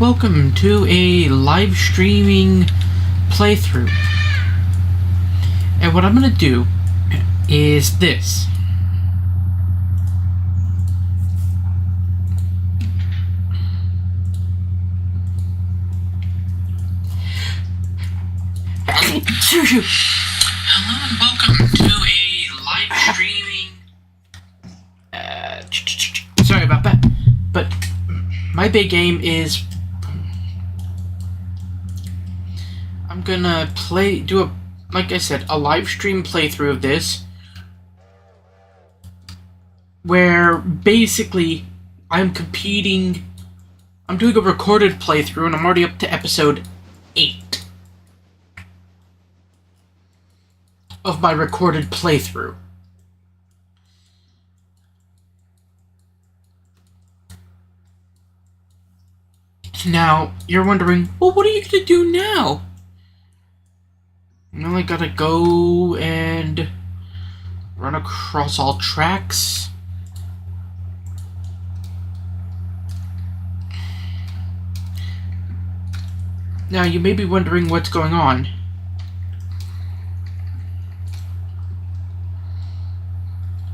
welcome to a live streaming playthrough. And what I'm going to do is this. Hello and welcome to a live streaming... sorry about that. But my big aim is... I'm gonna like I said, a live stream playthrough of this. Where basically I'm doing a recorded playthrough and I'm already up to episode 8 of my recorded playthrough. Now, you're wondering, well, what are you gonna do now? Well, I gotta go and run across all tracks. Now, you may be wondering what's going on.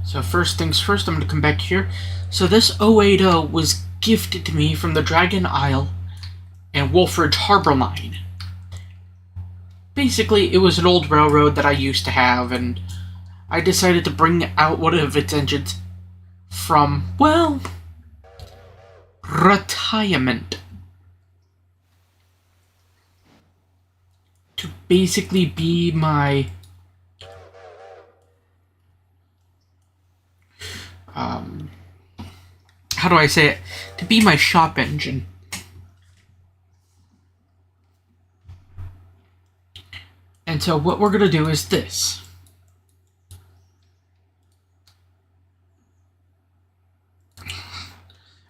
So first things first, I'm going to come back here. So this 080 was gifted to me from the Dragon Isle and Wolfridge Harbor Line. Basically, it was an old railroad that I used to have, and I decided to bring out one of its engines from, well, retirement. To basically be my... how do I say it? To be my shop engine. And so what we're going to do is this.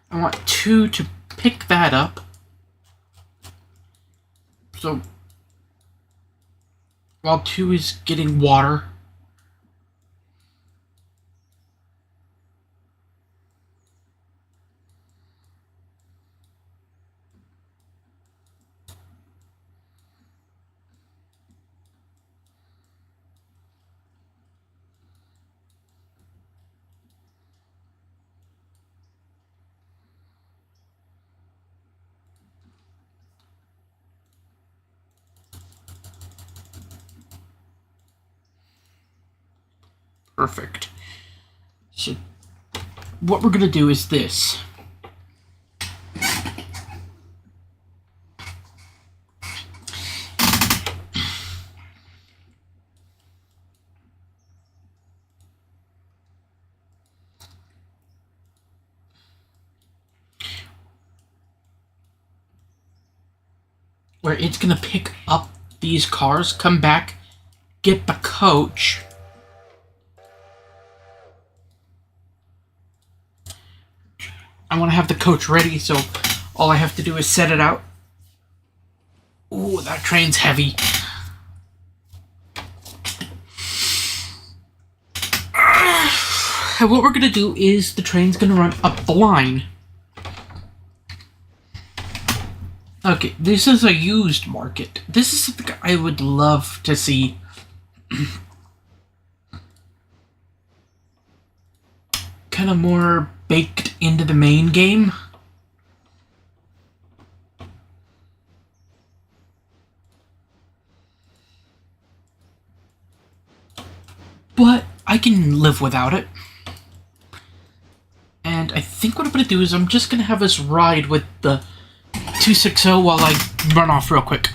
I want 2 to pick that up. So while 2 is getting water, perfect. So what we're going to do is this. Where it's going to pick up these cars, come back, get the coach, I want to have the coach ready, so all I have to do is set it out. Ooh, that train's heavy. And what we're going to do is the train's going to run up the line. Okay, this is a used market. This is something I would love to see. Kind of more baked into the main game. But I can live without it. And I think what I'm going to do is I'm just going to have us ride with the 260 while I run off real quick.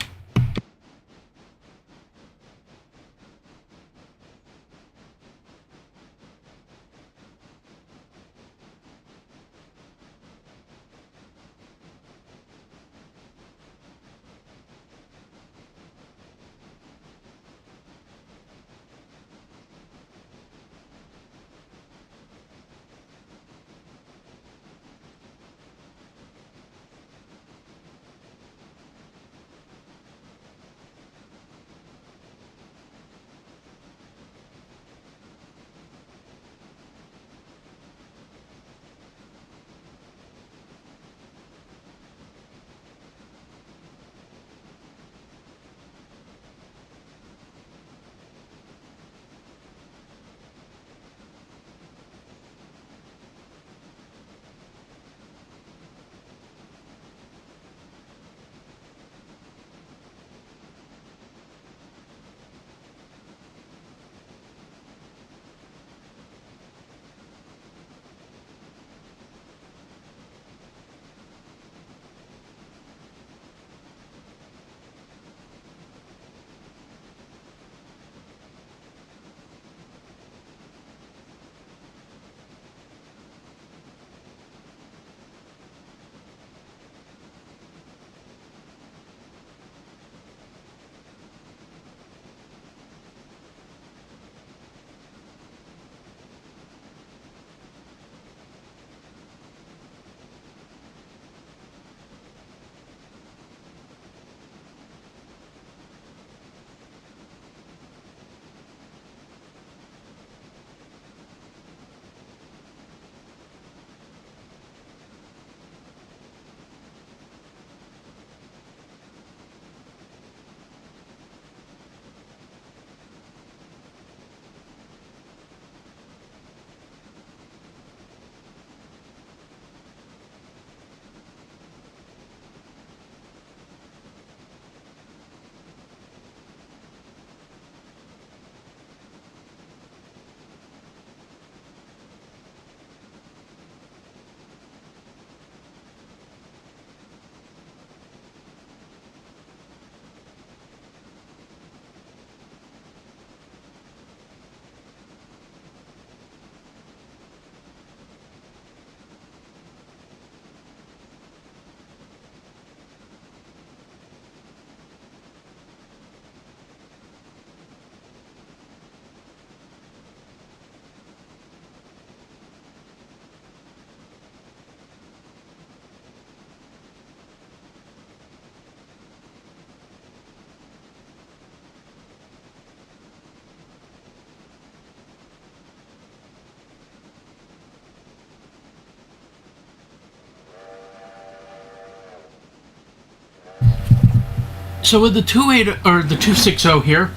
So with the 28 or the 260 here,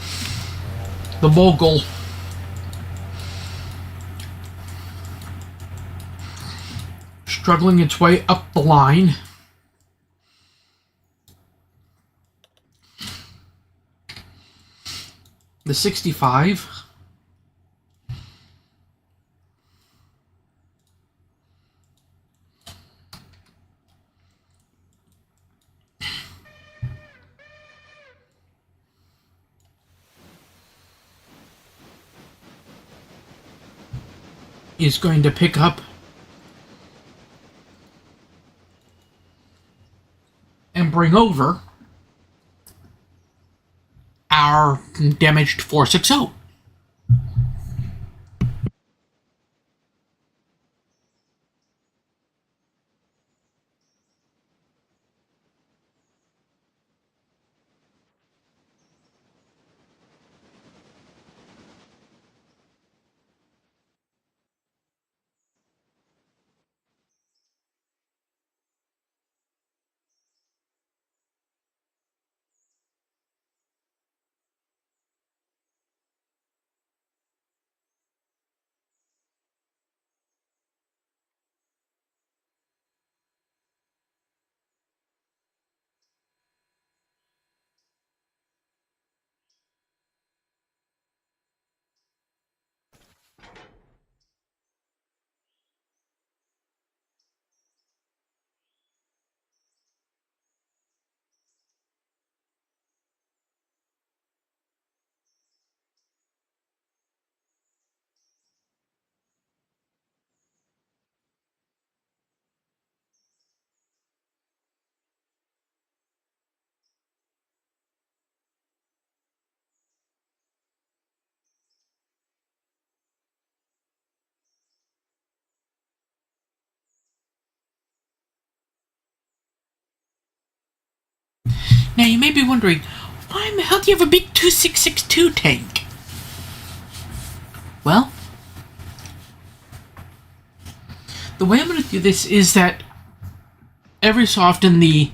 the Mogul struggling its way up the line. The 65. Is going to pick up and bring over our damaged 460. Now you may be wondering, why in the hell do you have a big 2662 tank? Well, the way I'm going to do this is that every so often the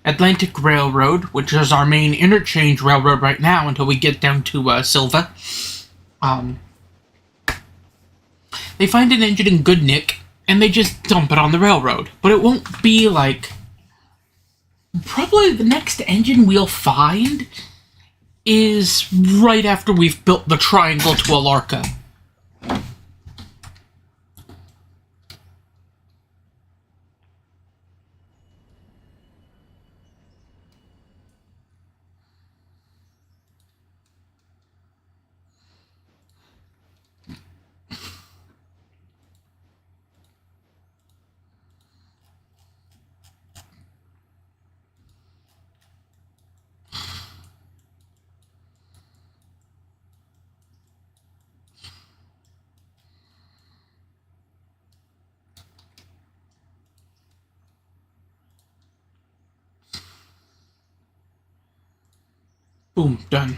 Atlantic Railroad, which is our main interchange railroad right now until we get down to Silva, they find an engine in good nick and they just dump it on the railroad. But it won't be like... Probably the next engine we'll find is right after we've built the triangle to Alarca. Boom, done.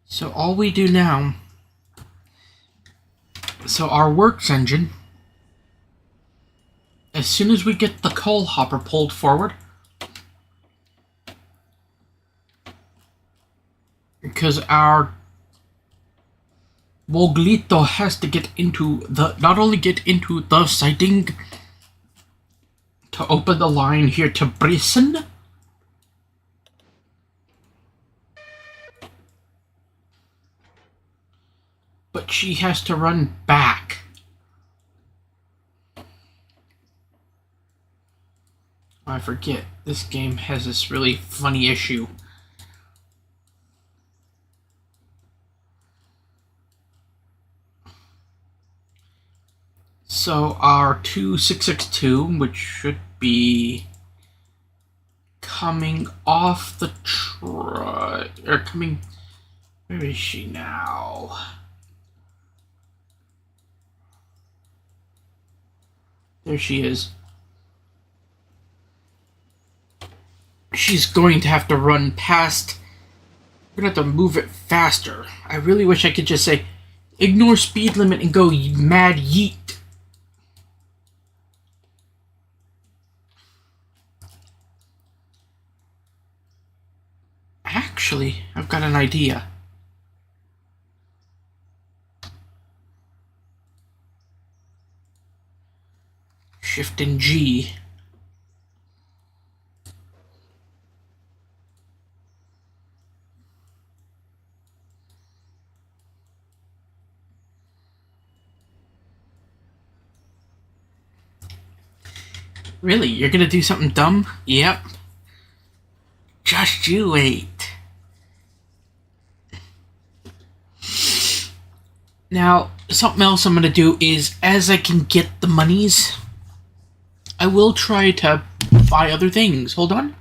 So all we do now... So our works engine, as soon as we get the coal hopper pulled forward, because our Moglito has to get into the... Not only get into the siding to open the line here to Brisson, but she has to run back. I forget, this game has this really funny issue. So our 2662, which should be coming off the truck, or coming... Where is she now? There she is. She's going to have to run past. We're going to have to move it faster. I really wish I could just say, Ignore speed limit and go mad yeet. Actually, I've got an idea. Shift and G. Really? You're gonna do something dumb? Yep. Just you wait. Now, something else I'm gonna do is, as I can get the monies, I will try to buy other things. Hold on.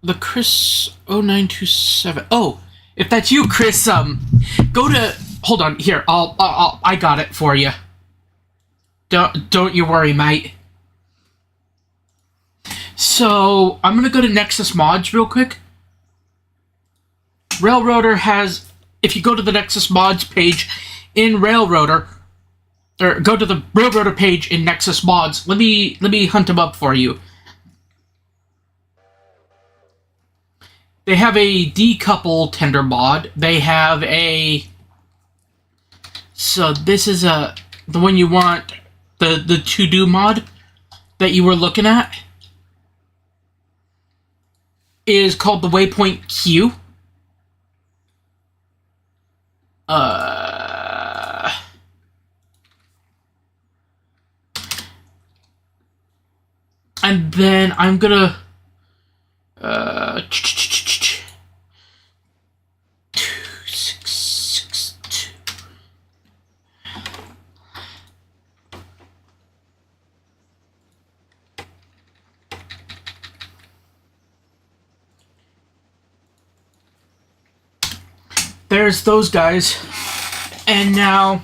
The Chris 0927. Oh, if that's you, Chris, go to. Hold on, here. I got it for you. Don't you worry, mate. So I'm gonna go to Nexus Mods real quick. Railroader has. If you go to the Nexus Mods page in Railroader, or go to the Railroader page in Nexus Mods. Let me hunt them up for you. They have a decouple tender mod. They have a. So this is the one you want, the to do mod that you were looking at is called the Waypoint Q. And then I'm gonna 2662. There's those guys. And now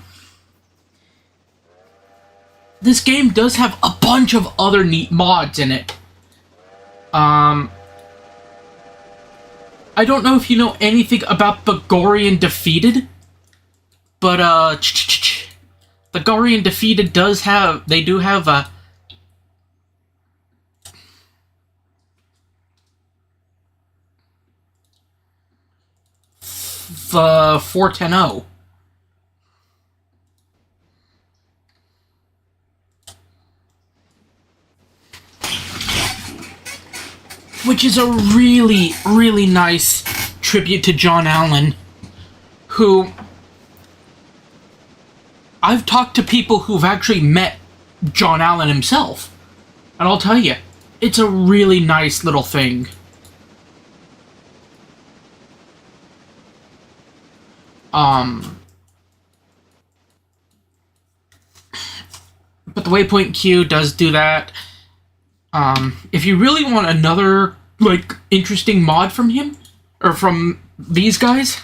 this game does have a bunch of other neat mods in it. I don't know if you know anything about the Gorian Defeated, but the Gorian Defeated do have a the 410. Which is a really, really nice tribute to John Allen, who I've talked to people who've actually met John Allen himself, and I'll tell you, it's a really nice little thing. But the Waypoint Q does do that. If you really want another, like, interesting mod from him, or from these guys,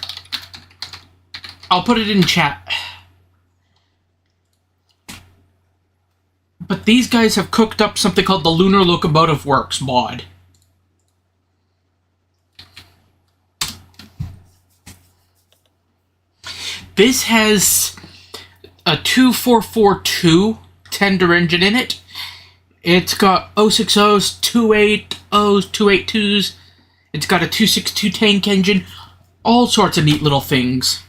I'll put it in chat. But these guys have cooked up something called the Lunar Locomotive Works mod. This has a 2442 tender engine in it. It's got 060s, 280s, 282s. It's got a 262 tank engine. All sorts of neat little things.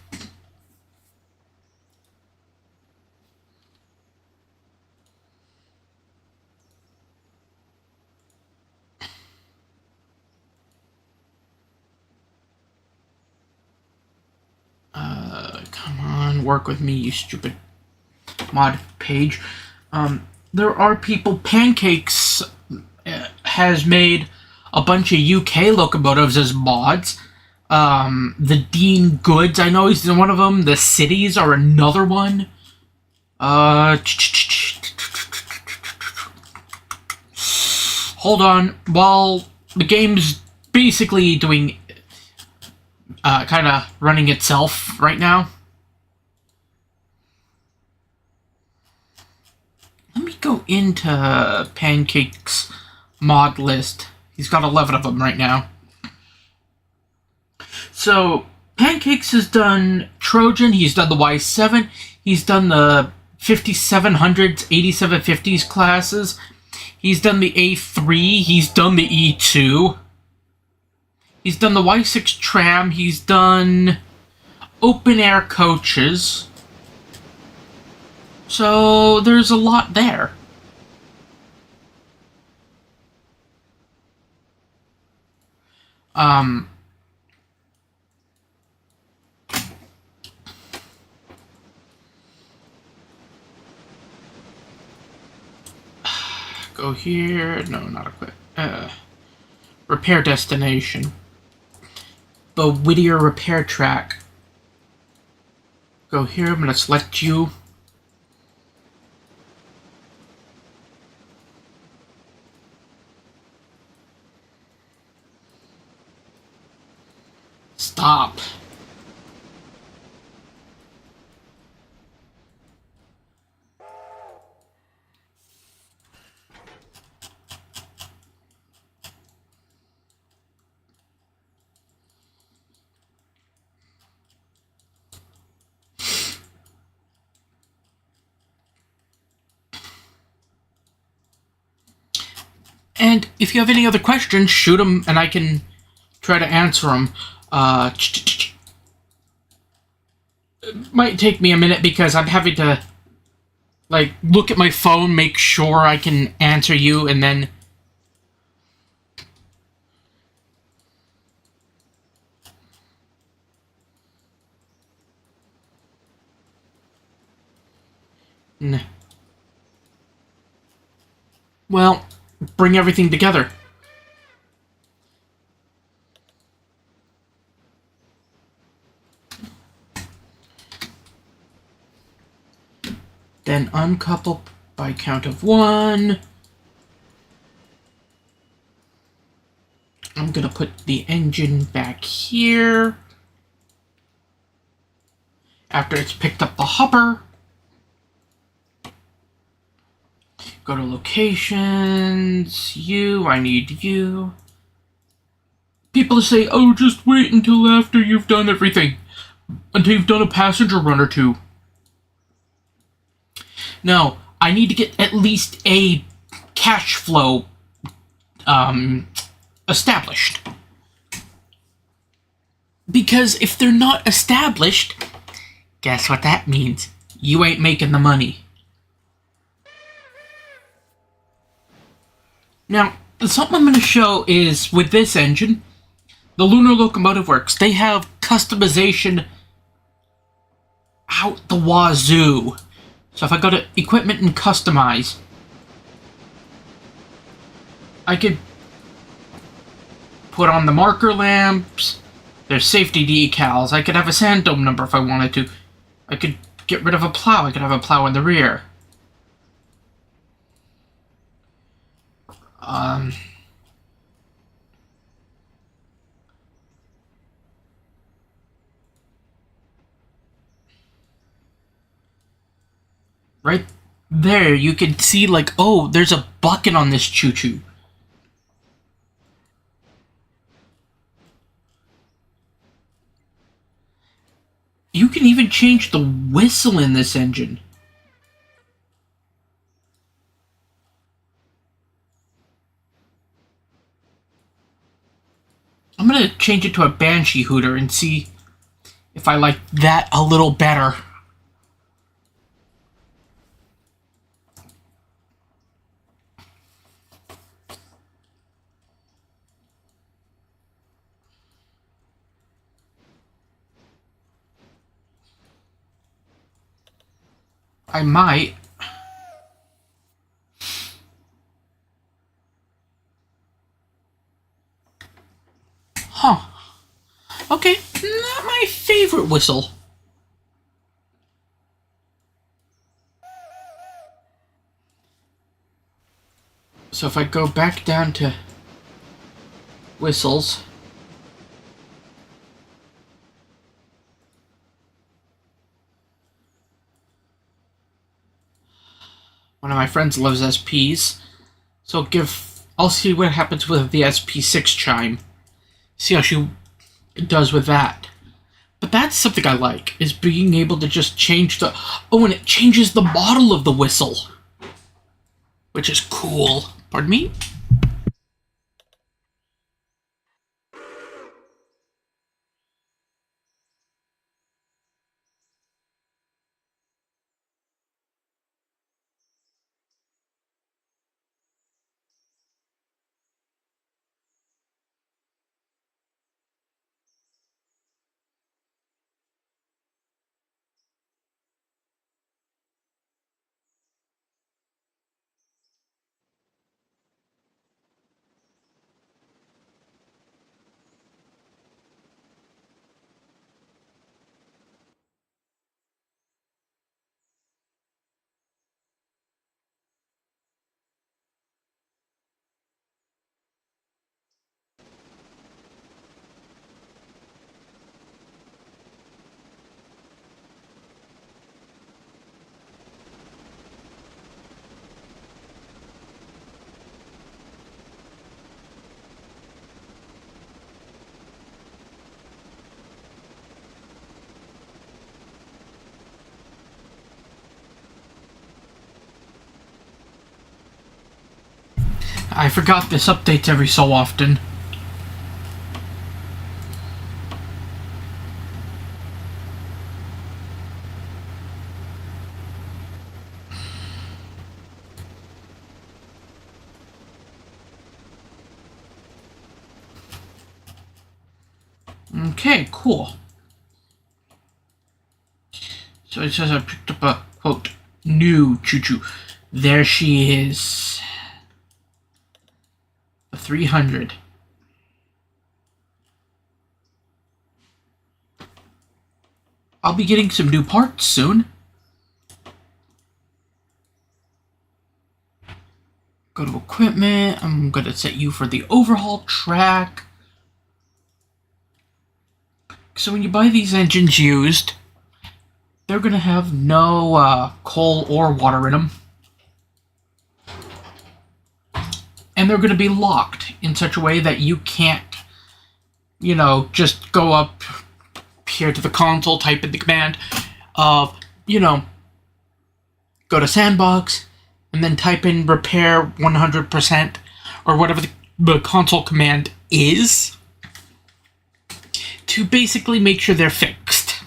Come on, work with me, you stupid mod page. There are people. Pancakes has made a bunch of UK locomotives as mods. The Dean Goods, I know he's one of them. The Cities are another one. Hold on. While the game's basically doing, kind of running itself right now. Let me go into Pancake's mod list. He's got 11 of them right now. So, Pancakes has done Trojan, he's done the Y7, he's done the 5700s, 8750s classes, he's done the A3, he's done the E2, he's done the Y6 tram, he's done open air coaches. So, there's a lot there. Go here. No, not equip. Repair destination. The Whittier repair track. Go here. I'm going to select you. Stop. And if you have any other questions, shoot them and I can try to answer them. It might take me a minute because I'm having to, like, look at my phone, make sure I can answer you, and then... Well, bring everything together. Then uncouple by count of 1. I'm gonna put the engine back here. After it's picked up the hopper. Go to locations, I need you. People say, oh, just wait until after you've done everything. Until you've done a passenger run or two. No, I need to get at least a cash flow established. Because if they're not established, guess what that means? You ain't making the money. Now, something I'm going to show is, with this engine, the Lunar Locomotive Works, they have customization out the wazoo. So if I go to Equipment and Customize, I could put on the marker lamps, there's safety decals, I could have a sand dome number if I wanted to, I could get rid of a plow, I could have a plow in the rear. Right there, you can see, like, oh, there's a bucket on this choo-choo. You can even change the whistle in this engine. I'm gonna change it to a Banshee hooter and see if I like that a little better. I might. Huh. Okay, not my favorite whistle. So if I go back down to whistles, one of my friends loves SPs, so I'll see what happens with the SP6 chime. See how she it does with that. But that's something I like, is being able to just change the... Oh, and it changes the model of the whistle, which is cool. Pardon me? I forgot this updates every so often. Okay, cool. So it says I picked up a, quote, new choo-choo. There she is. A 300. I'll be getting some new parts soon. Go to equipment. I'm going to set you for the overhaul track. So when you buy these engines used, they're going to have no coal or water in them. And they're going to be locked in such a way that you can't, you know, just go up here to the console, type in the command of, you know, go to sandbox, and then type in repair 100% or whatever the console command is to basically make sure they're fixed.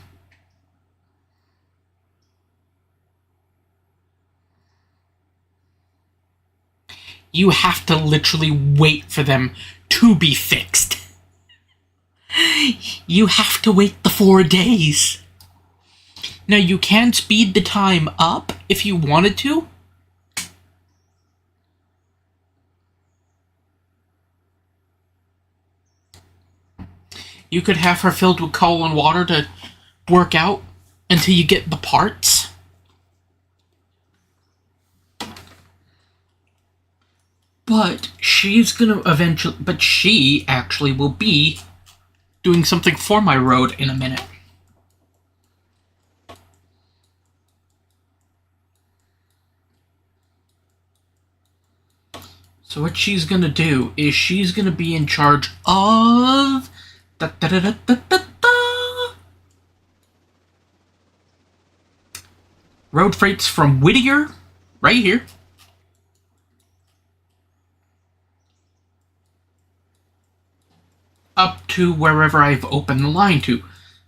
You have to literally wait for them to be fixed. You have to wait the 4 days. Now, you can speed the time up if you wanted to. You could have her filled with coal and water to work out until you get the parts. But she's gonna eventually... But she actually will be doing something for my road in a minute. So what she's gonna do is she's gonna be in charge of... road freights from Whittier, right here, up to wherever I've opened the line to.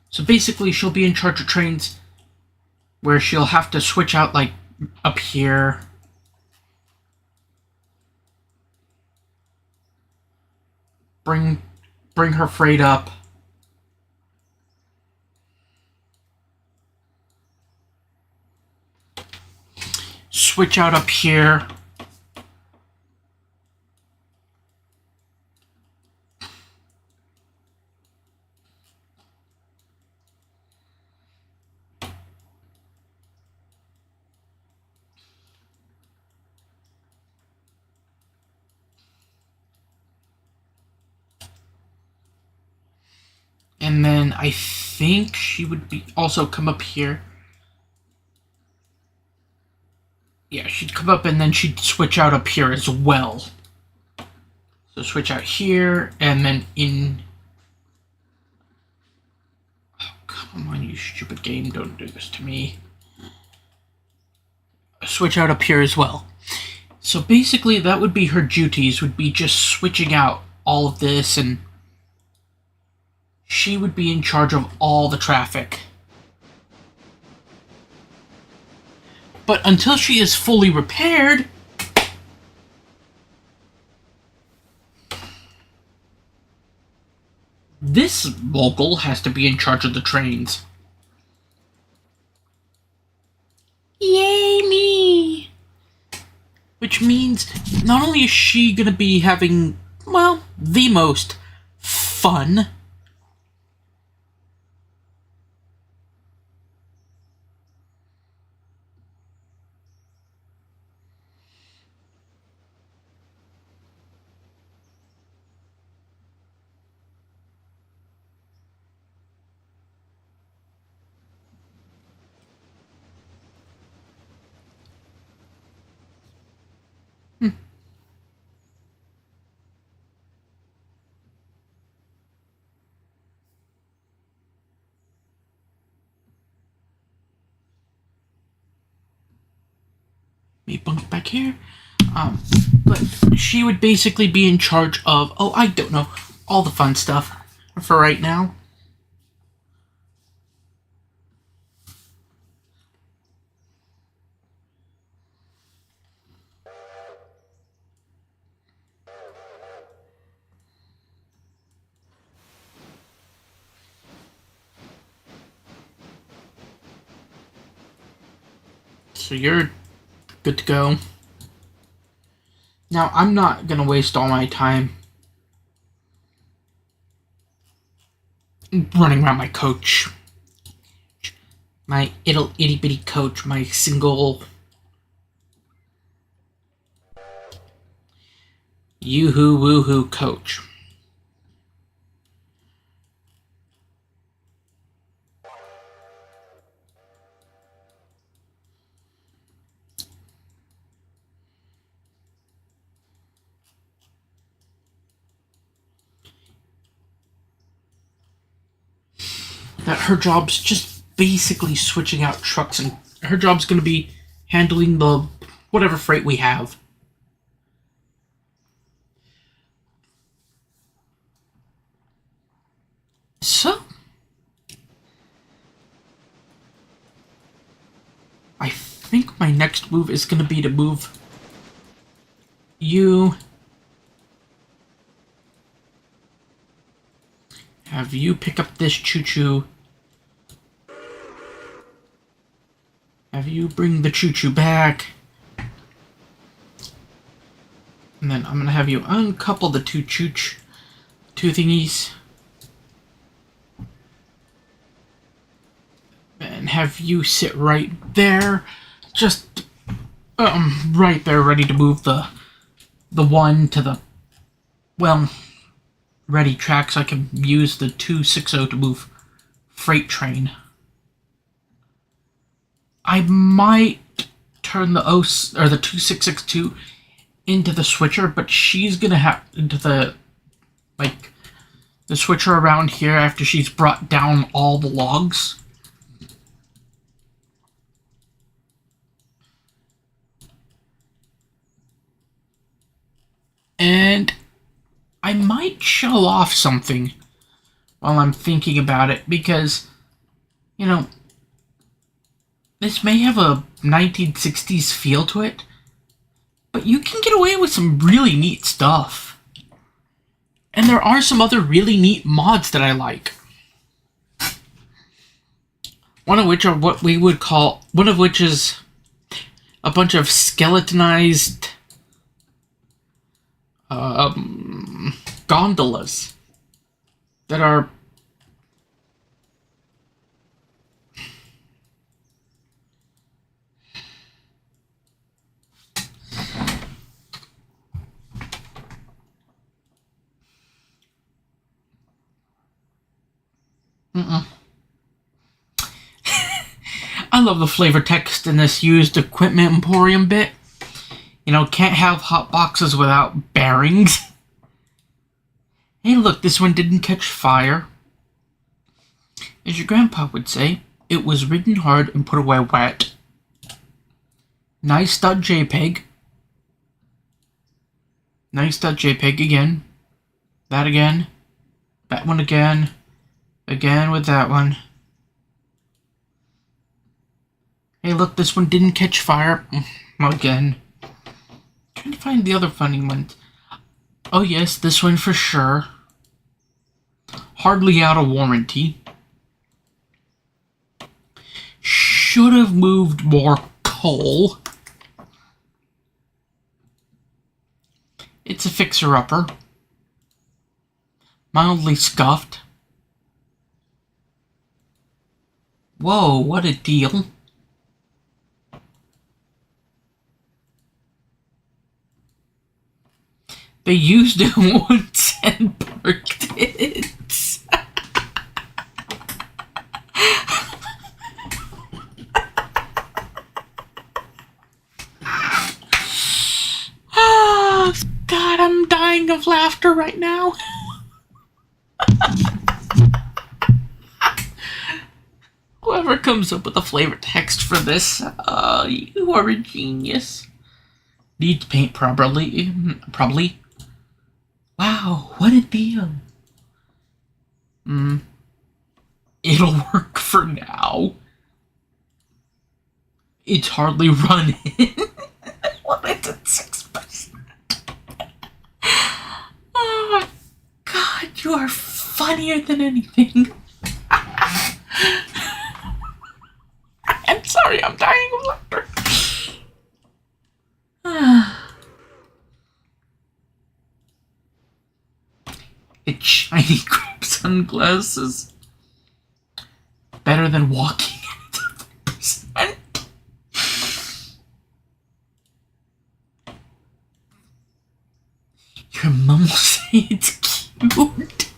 So basically she'll be in charge of trains where she'll have to switch out, like, up here. Bring her freight up. Switch out up here. And then I think she would be also come up here. Yeah, she'd come up and then she'd switch out up here as well. So switch out here and then in. You stupid game, don't do this to me. Switch out up here as well. So basically that would be her duties, would be just switching out all of this, and she would be in charge of all the traffic. But until she is fully repaired, this mogul has to be in charge of the trains. Yay me! Which means not only is she gonna be having, well, the most fun, me bunk back here. But she would basically be in charge of, oh, I don't know, all the fun stuff for right now. So you're good to go. Now, I'm not going to waste all my time running around my coach. My itty bitty coach, my single yoo-hoo woo-hoo coach. That her job's just basically switching out trucks, and her job's going to be handling the whatever freight we have. So, I think my next move is going to be to move you, have you pick up this choo-choo, have you bring the choo-choo back, and then I'm going to have you uncouple the two thingies, and have you sit right there, just right there, ready to move the one to the, well, ready track, so I can use the 260 to move freight train. I might turn the 2662 into the switcher, but she's gonna have into the switcher around here after she's brought down all the logs. And I might show off something while I'm thinking about it, because, you know, this may have a 1960s feel to it, but you can get away with some really neat stuff. And there are some other really neat mods that I like. One of which is a bunch of skeletonized gondolas that are I love the flavor text in this used equipment emporium bit. You know, can't have hot boxes without bearings. Hey, look, this one didn't catch fire. As your grandpa would say, it was written hard and put away wet. Nice.jpg. Nice.jpg again. That again. That one again. Again with that one. Hey, look, this one didn't catch fire. Again. Trying to find the other funny ones. Oh yes, this one for sure. Hardly out of warranty. Should have moved more coal. It's a fixer-upper. Mildly scuffed. Whoa, what a deal. They used it once and parked it. Oh, God, I'm dying of laughter right now. Whoever comes up with a flavor text for this, you are a genius. Need to paint properly. Probably. Wow, what a deal. It'll work for now. It's hardly running. Well, it's at 6%. Oh, God, you are funnier than anything. I'm sorry, I'm dying of laughter. It's shiny crap sunglasses. Better than walking at 10%. Your mom will say it's cute.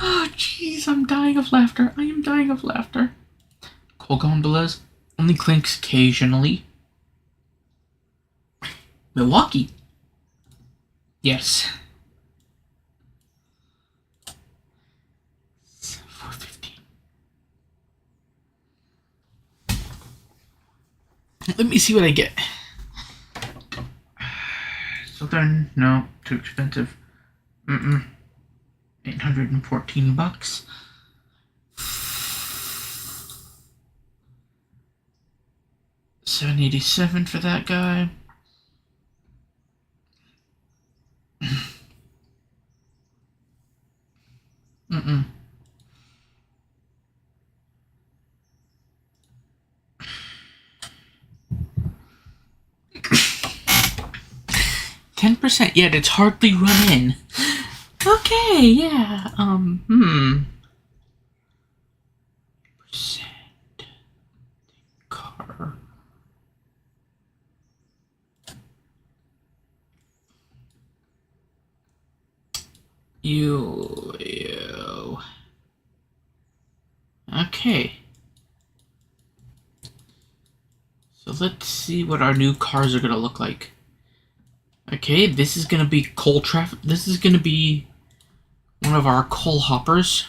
Oh, jeez, I'm dying of laughter. I am dying of laughter. Coal gondolas only clinks occasionally. Milwaukee. Yes. 415. Let me see what I get. Southern, no, too expensive. 814 bucks. $787 for that guy. 10%, yet it's hardly run in. Okay, yeah, percent car. You. Okay. So let's see what our new cars are gonna look like. Okay, this is gonna be coal traffic. This is gonna be one of our coal hoppers.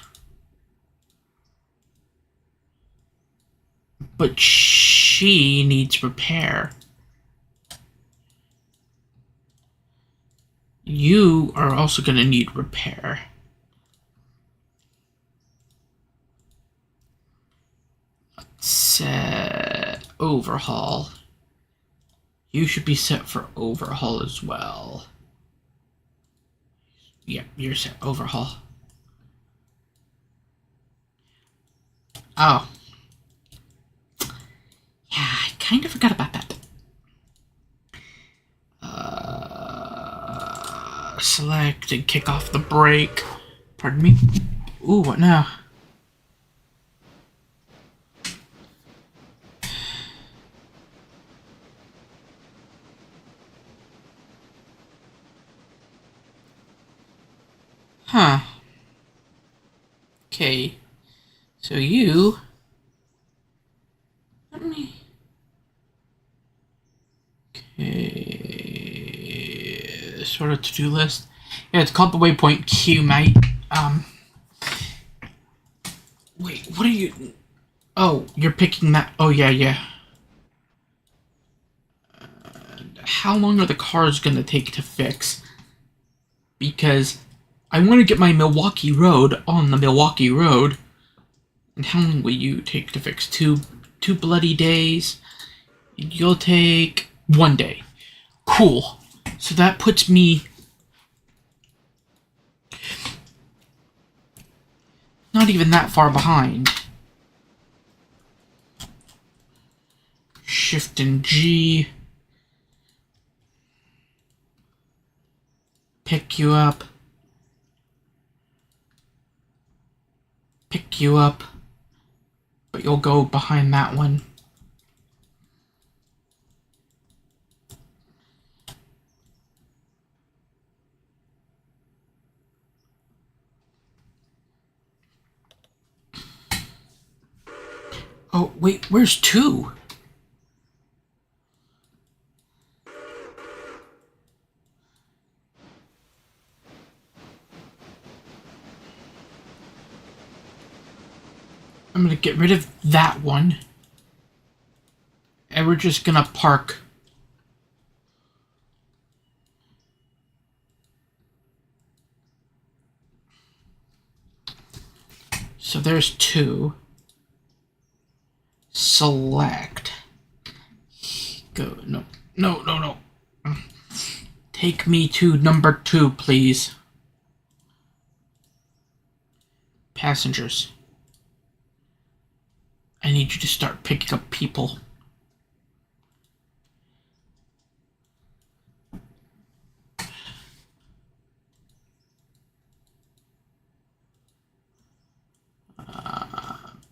But she needs repair. You are also gonna need repair. Set overhaul. You should be set for overhaul as well. Yep, you're set overhaul. Oh. Yeah, I kind of forgot about that. Select and kick off the brake. Pardon me. Ooh, what now? Huh. Okay. So you... Let me... Okay... Sort of to-do list. Yeah, it's called the Waypoint Q, mate. Wait, what are you... Oh, you're picking that... Oh, yeah, yeah. How long are the cars gonna take to fix? Because I want to get my Milwaukee Road on the Milwaukee Road. And how long will you take to fix? Two bloody days? You'll take 1 day. Cool. So that puts me not even that far behind. Shift and G. Pick you up. Pick you up. But you'll go behind that one. Oh, wait, where's 2? I'm gonna get rid of that one. And we're just gonna park. So there's 2. Select. Go. No. No, no, no. Take me to number 2, please. Passengers. I need you to start picking up people.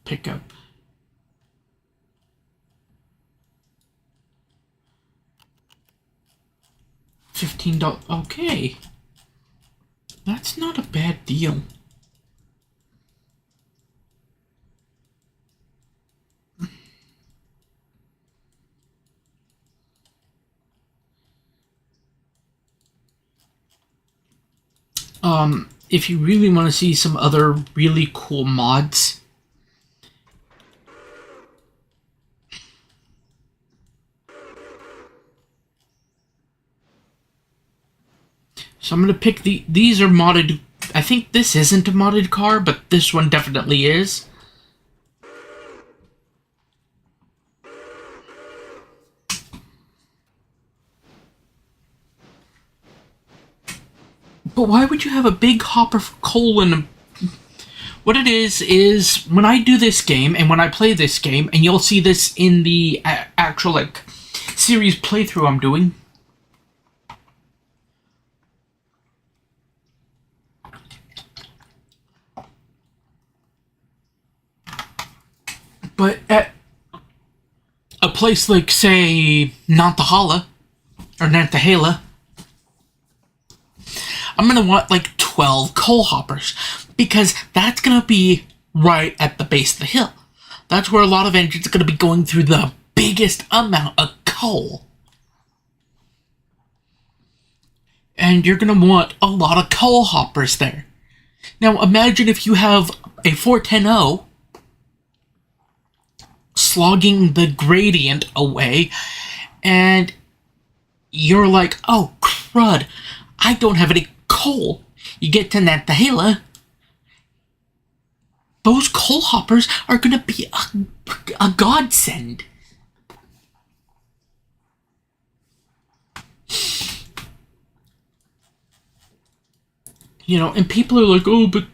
Pick up. $15. Okay. That's not a bad deal. If you really want to see some other really cool mods, so I'm gonna pick these are modded. I think this isn't a modded car, but this one definitely is. But why would you have a big hopper of coal in a... What it is when I do this game, and when I play this game, and you'll see this in the actual, like, series playthrough I'm doing. But at a place like, say, Nantahala, or Nantahala, I'm gonna want like 12 coal hoppers, because that's gonna be right at the base of the hill. That's where a lot of engines are gonna be going through the biggest amount of coal. And you're gonna want a lot of coal hoppers there. Now imagine if you have a 410 slogging the gradient away, and you're like, oh crud, I don't have any coal. You get to Nantahala, those coal hoppers are gonna be a godsend. You know, and people are like, oh, but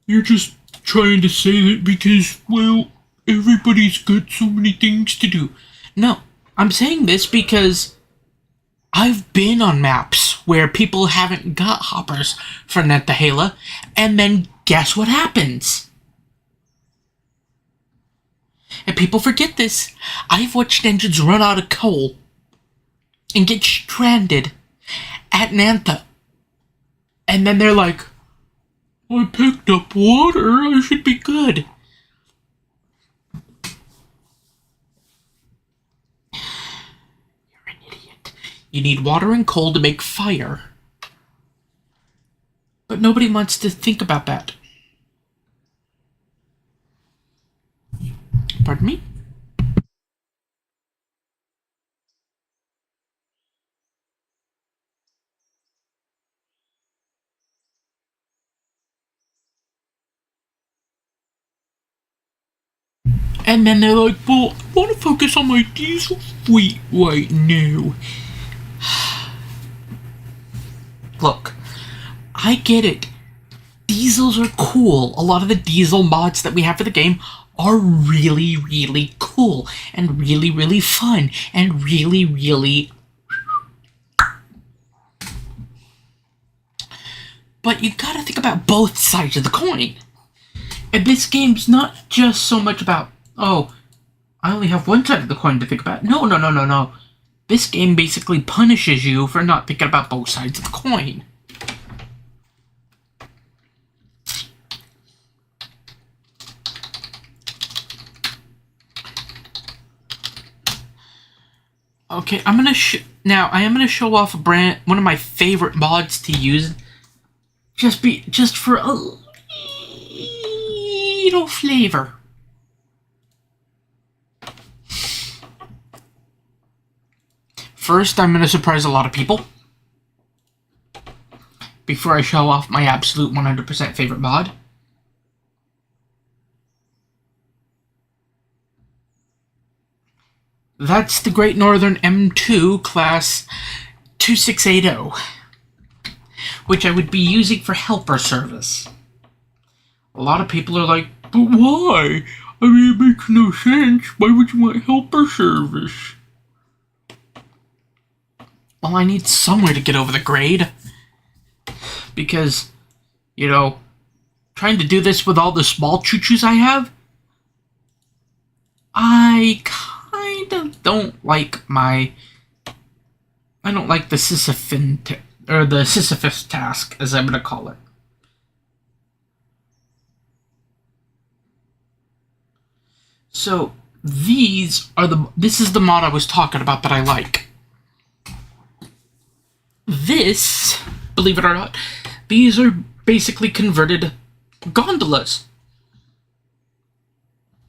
you're just trying to say that because, well, everybody's got so many things to do. No, I'm saying this because I've been on maps where people haven't got hoppers for Nantahala, and then guess what happens? And people forget this. I've watched engines run out of coal and get stranded at Nantha. And then they're like, I picked up water, I should be good. You're an idiot. You need water and coal to make fire. But nobody wants to think about that. Pardon me? And then they're like, well, I want to focus on my diesel fleet right now. Look, I get it. Diesels are cool. A lot of the diesel mods that we have for the game are really, really cool. And really, really fun. And really, really... But you gotta think about both sides of the coin. And this game's not just so much about, oh, I only have one side of the coin to think about. No. This game basically punishes you for not thinking about both sides of the coin. Okay, I am gonna show off one of my favorite mods to use, just for a little flavor. First, I'm gonna surprise a lot of people before I show off my absolute 100% favorite mod. That's the Great Northern M2 class 2680, which I would be using for helper service. A lot of people are like, but why? I mean, it makes no sense. Why would you want helper service? Well, I need somewhere to get over the grade. Because, trying to do this with all the small choo-choos I have, I kind of don't like the Sisyphus task, as I'm gonna call it. So this is the mod I was talking about that I like. This, believe it or not, these are basically converted gondolas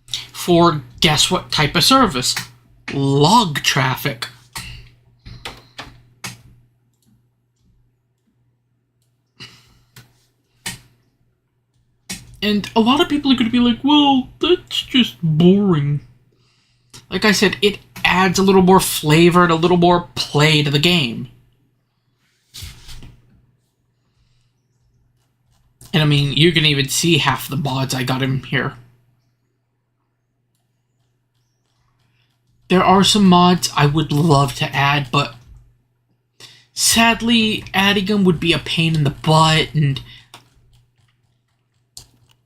for, guess what type of service? Log traffic. And a lot of people are going to be like, well, that's just boring. Like I said, it adds a little more flavor and a little more play to the game. And I mean, you can even see half the mods I got in here. There are some mods I would love to add, but sadly, adding them would be a pain in the butt, and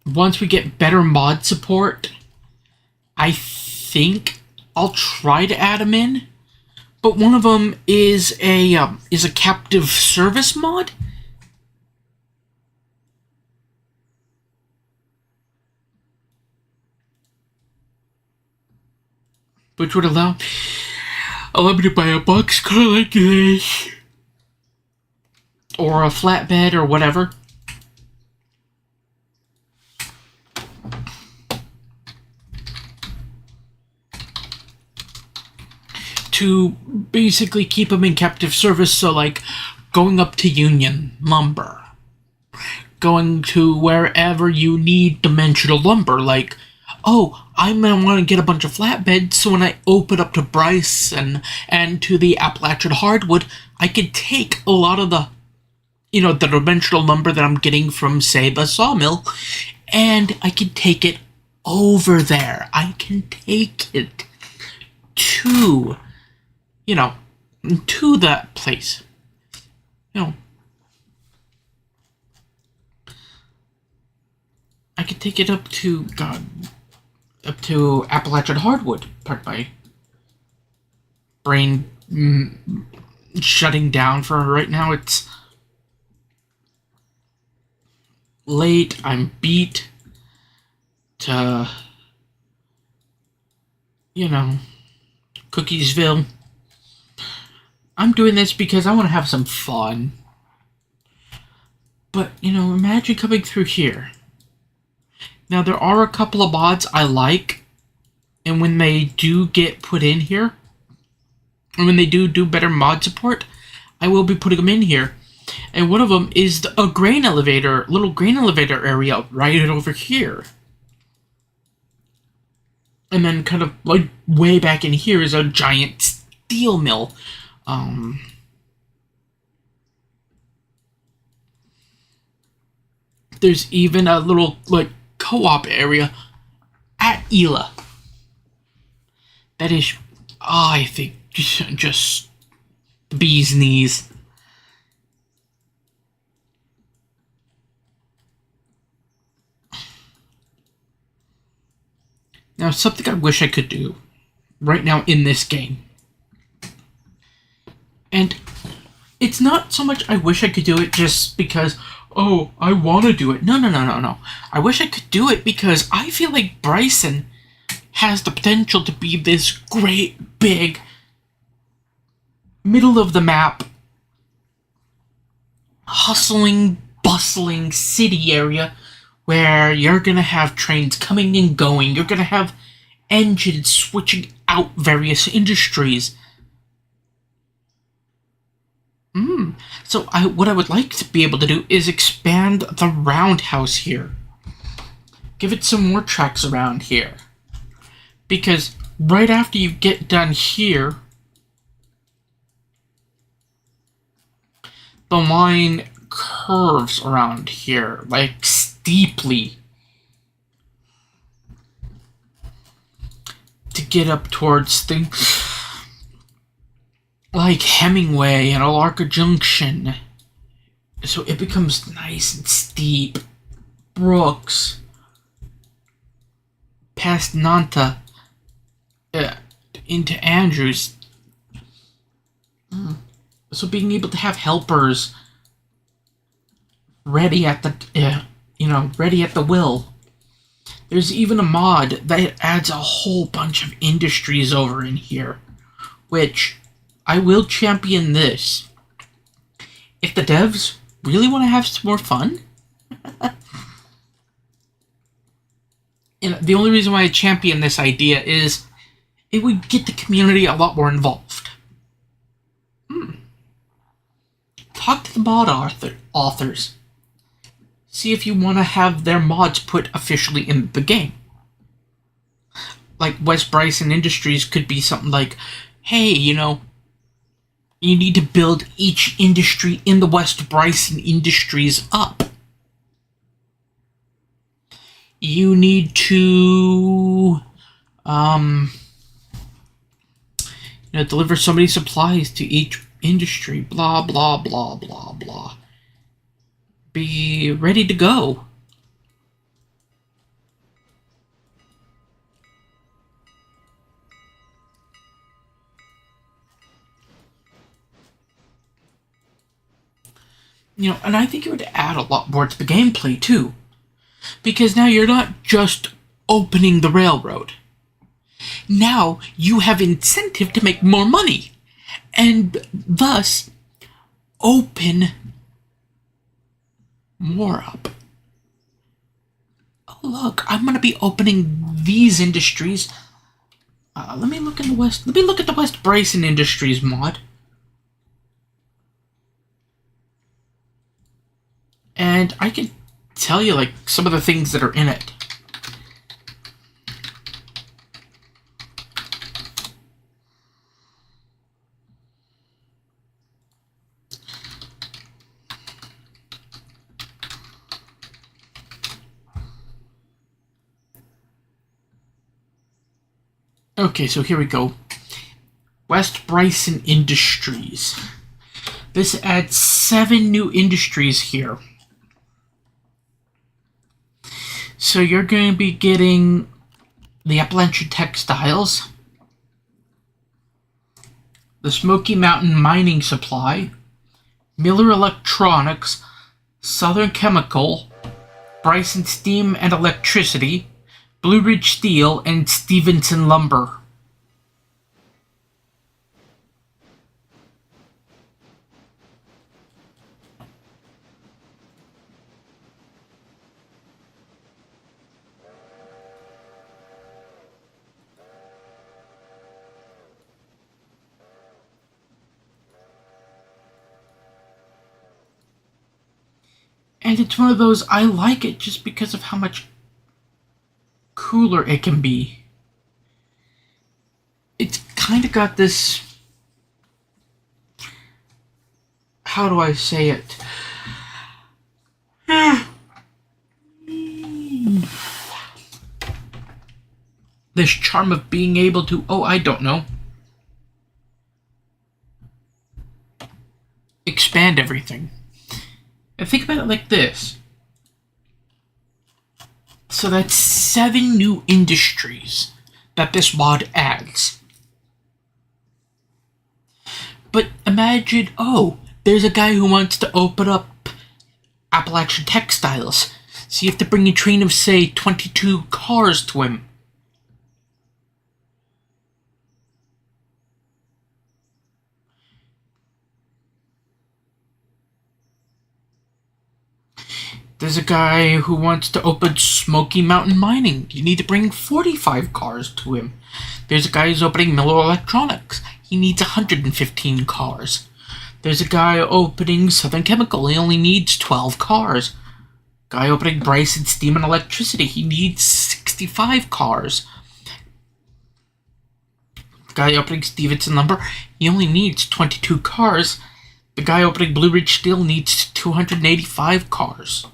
once we get better mod support, I think I'll try to add them in. But one of them is a captive service mod. Which would allow me to buy a boxcar like this, or a flatbed, or whatever. To basically keep them in captive service, so like going up to Union Lumber, going to wherever you need dimensional lumber, like, oh, I'm going to want to get a bunch of flatbeds, so when I open up to Bryce and to the Appalachian hardwood, I can take a lot of the, the dimensional lumber that I'm getting from, say, the sawmill, and I can take it over there. I can take it to, to that place. I could take it up to, up to Appalachian hardwood. Pardon my brain shutting down for right now. It's late. I'm beat to, Cookiesville. I'm doing this because I want to have some fun. But, imagine coming through here. Now, there are a couple of mods I like. And when they do get put in here, or when they do better mod support, I will be putting them in here. And one of them is a grain elevator, little grain elevator area right over here. And then kind of like way back in here is a giant steel mill. There's even a little like co-op area at Ela. That is, I think, just the bee's knees. Now, something I wish I could do right now in this game. And it's not so much I wish I could do it just because, oh, I want to do it. No. I wish I could do it because I feel like Bryson has the potential to be this great, big, middle of the map, hustling, bustling city area where you're going to have trains coming and going. You're going to have engines switching out various industries. So what I would like to be able to do is expand the roundhouse here. Give it some more tracks around here. Because right after you get done here, the line curves around here, like steeply, to get up towards things like Hemingway and Alarka Junction. So it becomes nice and steep. Brooks, past Nanta, into Andrews. So being able to have helpers ready at the, ready at the will. There's even a mod that adds a whole bunch of industries over in here, which I will champion this. If the devs really want to have some more fun, and the only reason why I champion this idea is it would get the community a lot more involved. Talk to the mod authors. See if you want to have their mods put officially in the game. Like West Bryson Industries could be something like, hey, you need to build each industry in the West Bryson Industries up. You need to deliver so many supplies to each industry, blah, blah, blah, blah, blah. Be ready to go. And I think it would add a lot more to the gameplay, too. Because now you're not just opening the railroad. Now you have incentive to make more money. And thus, open more up. Oh, look, I'm going to be opening these industries. Let me look at the West Bryson Industries mod. And I can tell you, like, some of the things that are in it. Okay, so here we go. West Bryson Industries. This adds 7 new industries here. So you're going to be getting the Appalachian Textiles, the Smoky Mountain Mining Supply, Miller Electronics, Southern Chemical, Bryson Steam and Electricity, Blue Ridge Steel, and Stevenson Lumber. And it's one of those, I like it just because of how much cooler it can be. It's kind of got this, how do I say it? This charm of being able to, I don't know, expand everything. And think about it like this. So that's 7 new industries that this mod adds. But imagine, there's a guy who wants to open up Appalachian Textiles. So you have to bring a train of, say, 22 cars to him. There's a guy who wants to open Smoky Mountain Mining. You need to bring 45 cars to him. There's a guy who's opening Miller Electronics. He needs 115 cars. There's a guy opening Southern Chemical. He only needs 12 cars. Guy opening Bryson Steam and Electricity. He needs 65 cars. The guy opening Stevenson Lumber. He only needs 22 cars. The guy opening Blue Ridge Steel needs 285 cars.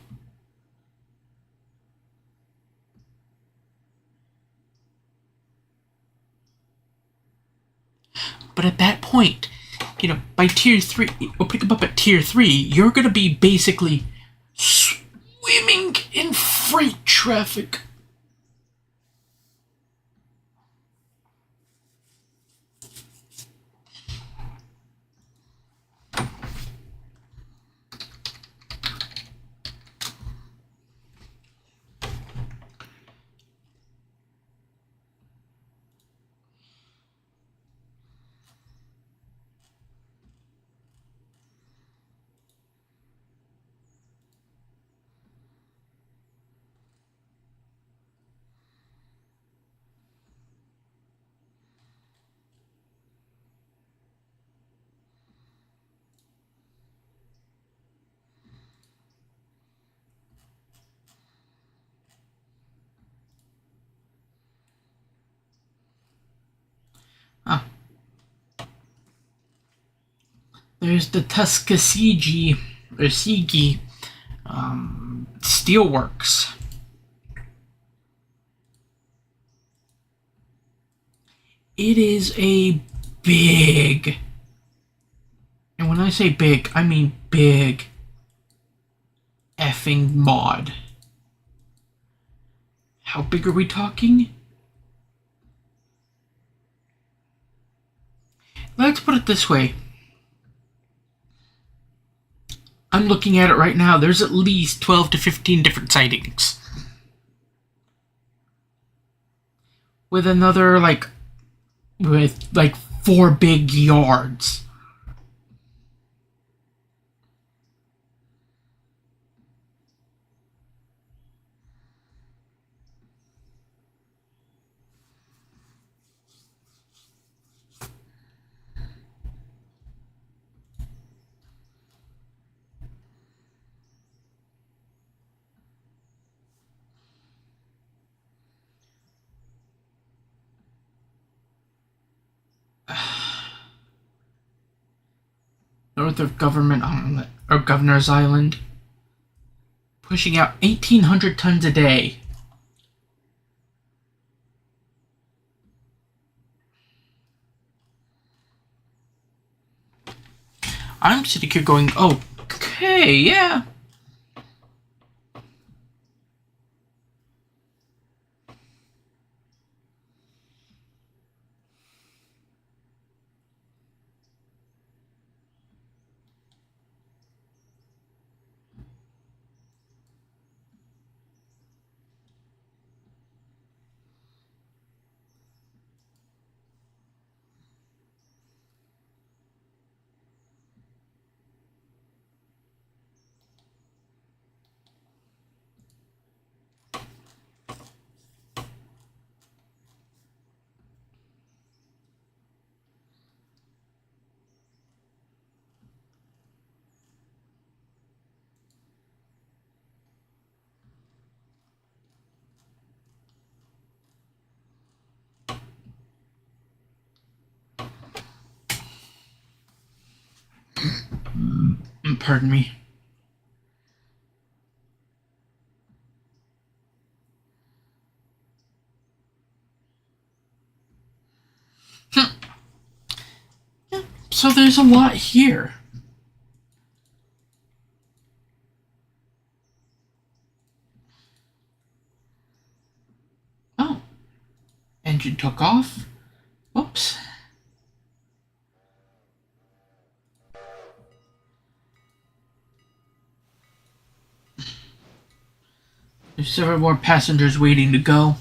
But at that point, by tier 3, opening them up at tier 3, you're going to be basically swimming in freight traffic. There's the Tuskegee Steelworks. It is a big, and when I say big, I mean big effing mod. How big are we talking? Let's put it this way. I'm looking at it right now. There's at least 12 to 15 different sightings. With another, with 4 big yards. North of Governor's Island, pushing out 1,800 tons a day. I'm sitting here going, okay, yeah. Pardon me. Yeah, so there's a lot here. Oh. Engine took off. Whoops. There's several more passengers waiting to go.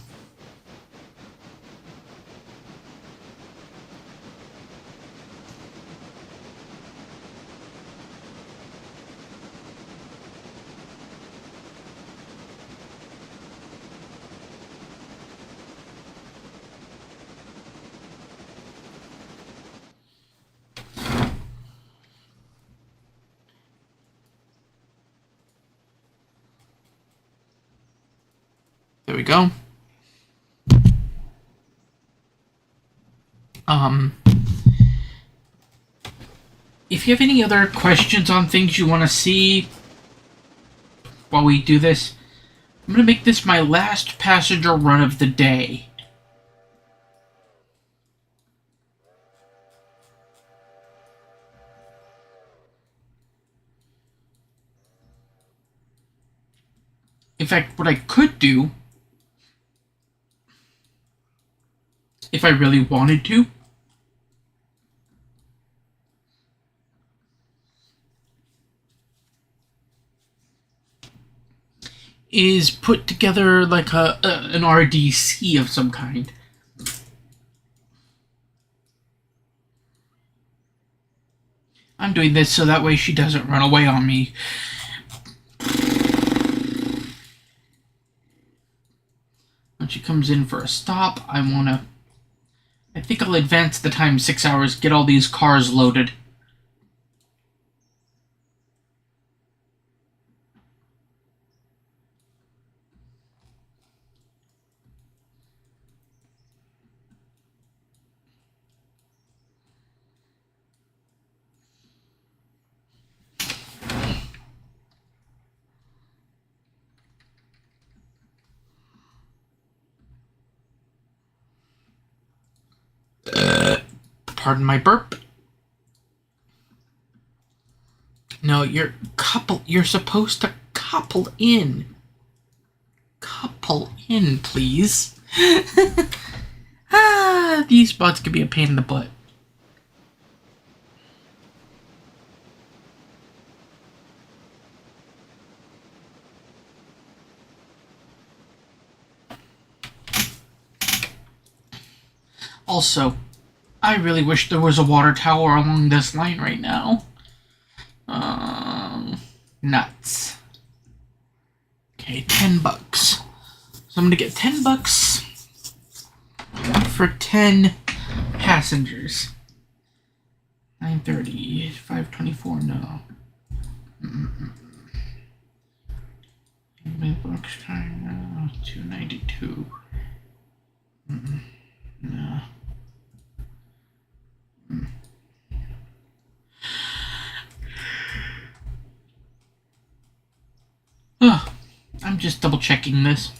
There we go. If you have any other questions on things you want to see while we do this, I'm going to make this my last passenger run of the day. In fact, what I could do, if I really wanted to, is put together like an RDC of some kind. I'm doing this so that way she doesn't run away on me. When she comes in for a stop, I think I'll advance the time 6 hours, get all these cars loaded. Pardon my burp. No, you're supposed to couple in. Couple in, please. These spots could be a pain in the butt. Also, I really wish there was a water tower along this line right now. Nuts. Okay, $10. So I'm gonna get $10 for 10 passengers. 9:30, 5:24. No. Box time. No. 292. No. Oh, I'm just double checking this.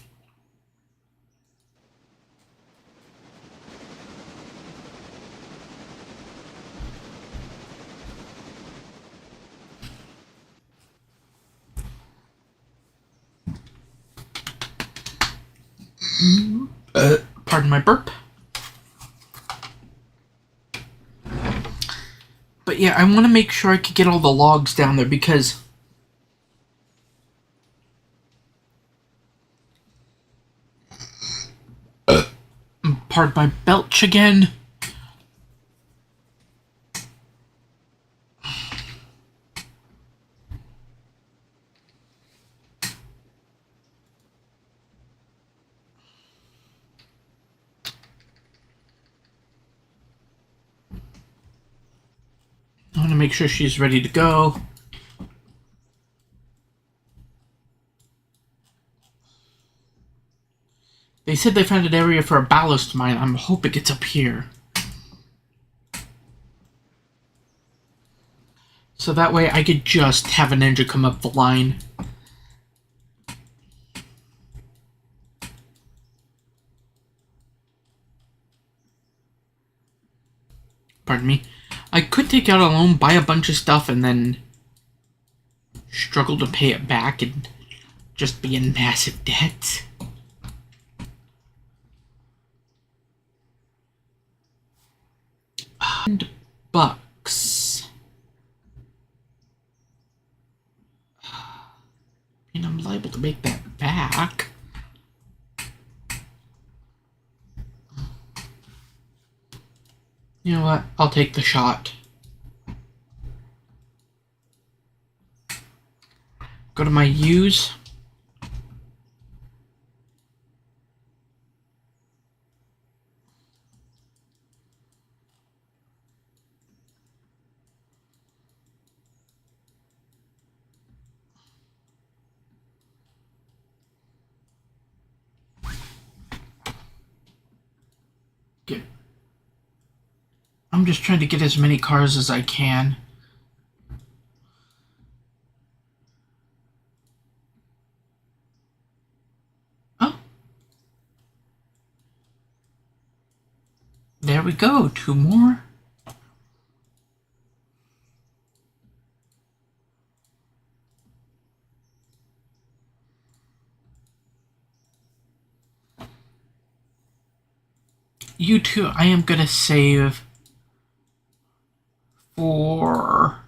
Pardon my burp. But yeah, I want to make sure I could get all the logs down there because pardon my belch again. I want to make sure she's ready to go. They said they found an area for a ballast mine. I'm hoping it's up here. So that way I could just have a ninja come up the line. Pardon me. I could take out a loan, buy a bunch of stuff, and then struggle to pay it back and just be in massive debt. $100. And I'm liable to make that back. You know what? I'll take the shot. Go to my use. I'm just trying to get as many cars as I can. Oh. There we go. 2 more. You two, I am gonna save for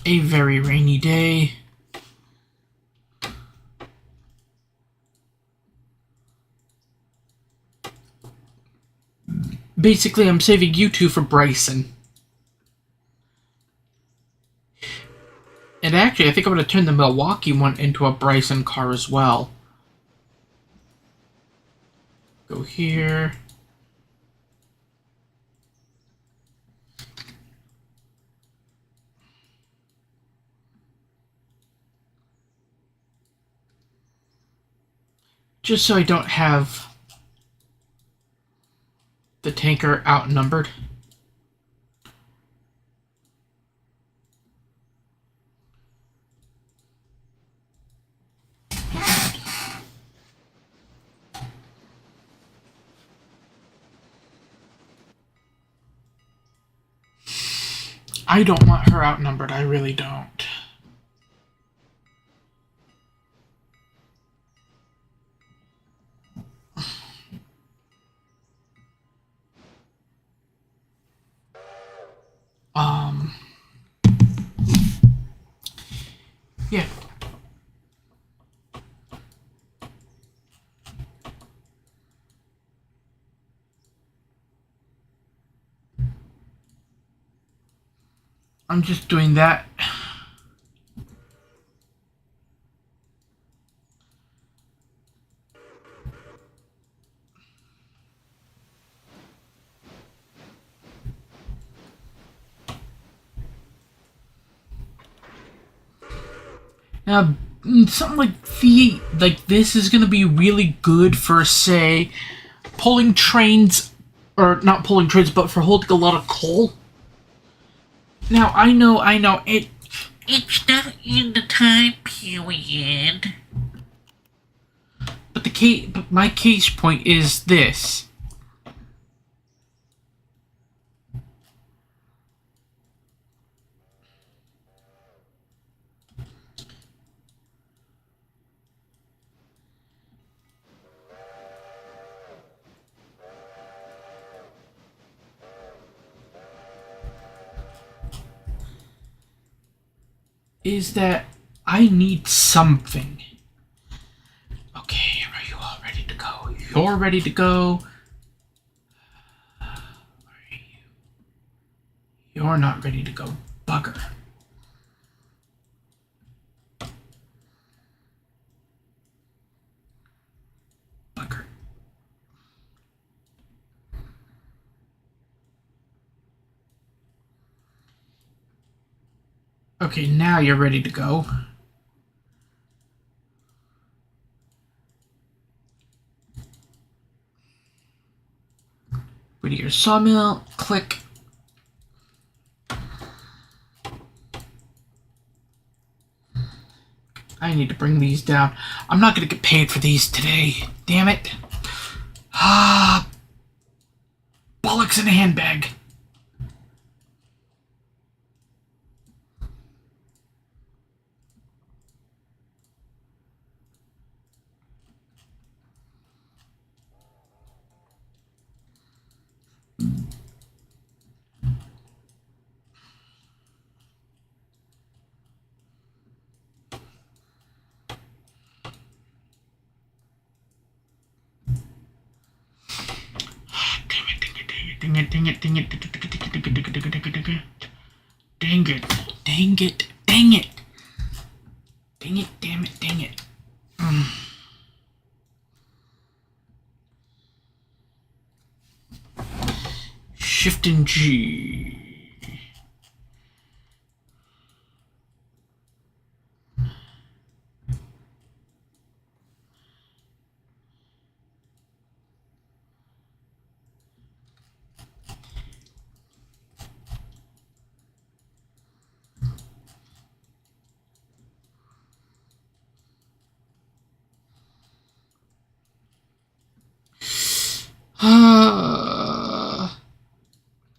a very rainy day. Basically, I'm saving you two for Bryson. And actually, I think I'm going to turn the Milwaukee one into a Bryson car as well. Go here. Just so I don't have the tanker outnumbered. I don't want her outnumbered, I really don't. Yeah. I'm just doing that. Now, something like this is going to be really good for, say, pulling trains, or not pulling trains, but for holding a lot of coal. Now, I know, it's not in the time period. But my case point is this. Is that I need something. Okay, are you all ready to go? You're ready to go. Where are you? You're not ready to go. Bugger. Okay, now you're ready to go. Whittier Sawmill, click. I need to bring these down. I'm not going to get paid for these today. Damn it. Ah, bollocks in a handbag. Dang it, dang it, dang it, dang it, dang it, dang it, dang it, damn it, dang it. Shift and G.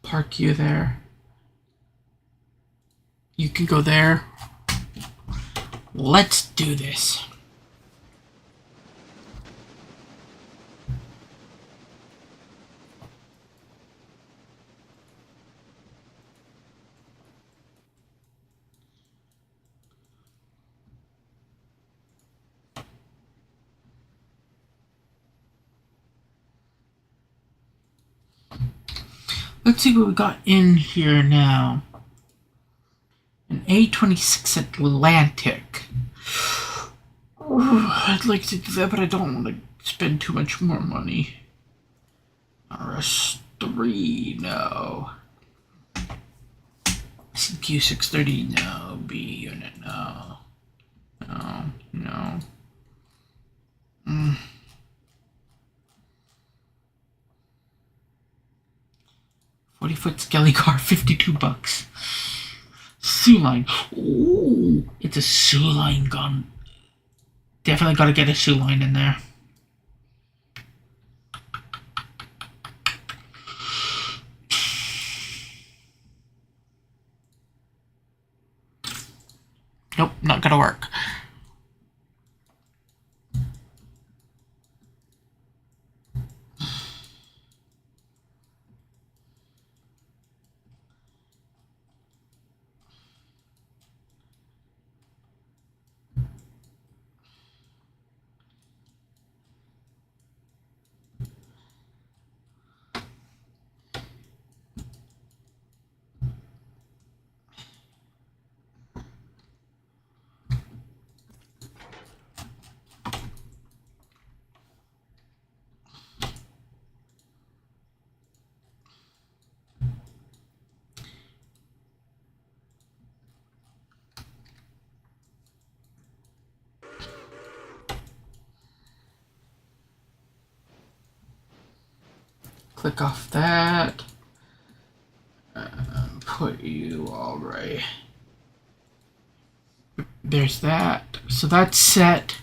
Park you there. You can go there. Let's do this. Let's see what we got in here now. An A26 Atlantic. I'd like to do that, but I don't want to spend too much more money. RS3, no. CQ 630, no. B unit, no. No, no. 40-foot skelly car, $52. Sioux line. Ooh, it's a Sioux line gun. Definitely gotta get a Sioux line in there. Nope, not gonna work. Click off that. Put you all right. There's that. So that's set.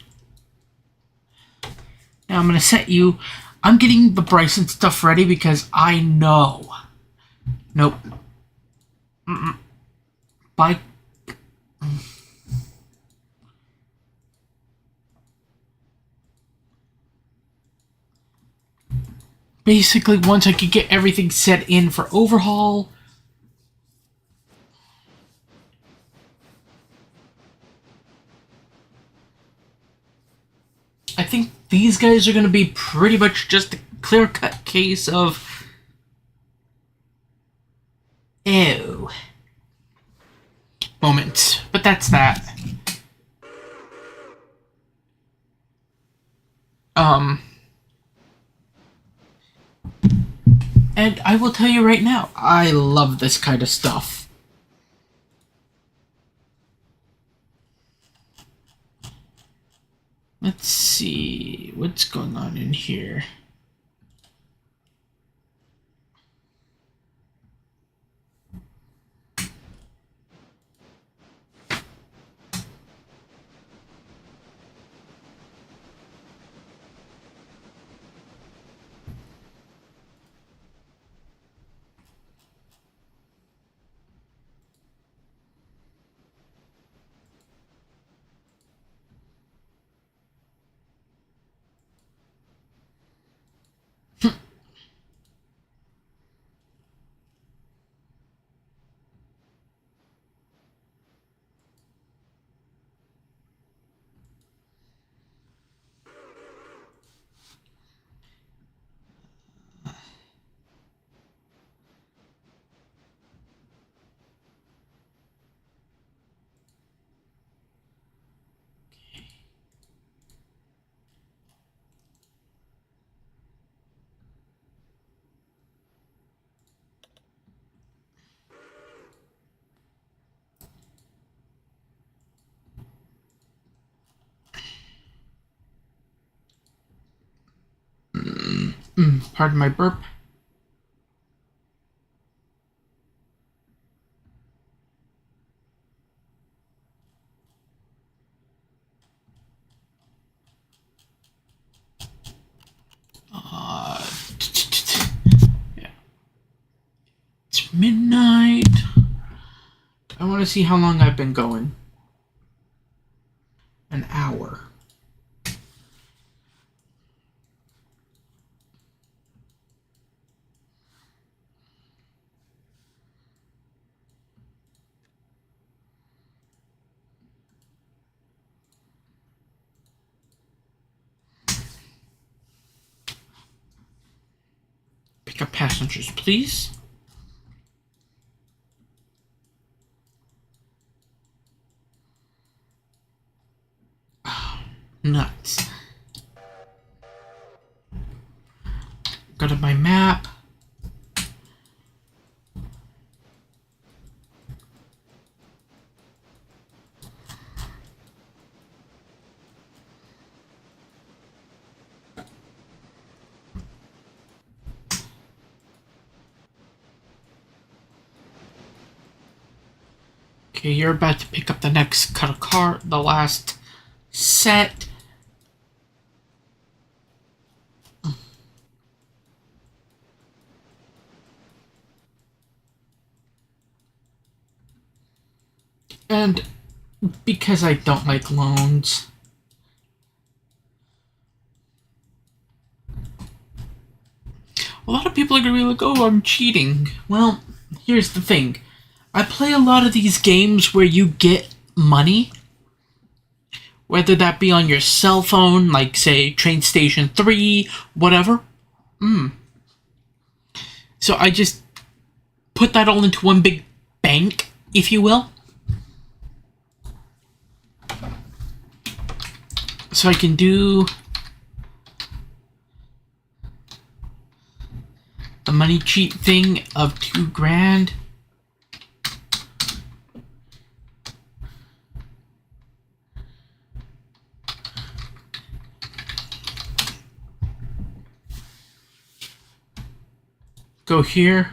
Now I'm going to set you. I'm getting the Bryson stuff ready because I know. Nope. Bike. Basically, once I could get everything set in for overhaul. I think these guys are going to be pretty much just a clear-cut case of... ew. Moments. But that's that. And I will tell you right now, I love this kind of stuff. Let's see what's going on in here. Pardon my burp. Yeah. It's midnight. I want to see how long I've been going. An hour. Pick up passengers, please. Oh, nuts. Go to my map. Okay, you're about to pick up the next cut of car, the last set. And because I don't like loans, a lot of people are gonna be like, oh, I'm cheating. Well, here's the thing. I play a lot of these games where you get money, whether that be on your cell phone, like, say, Train Station 3, whatever. So I just put that all into one big bank, if you will. So I can do the money cheat thing of $2,000. Go here,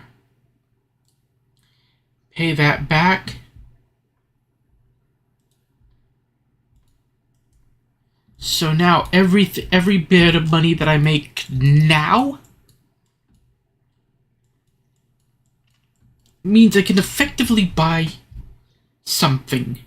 pay that back. So now every bit of money that I make now means I can effectively buy something.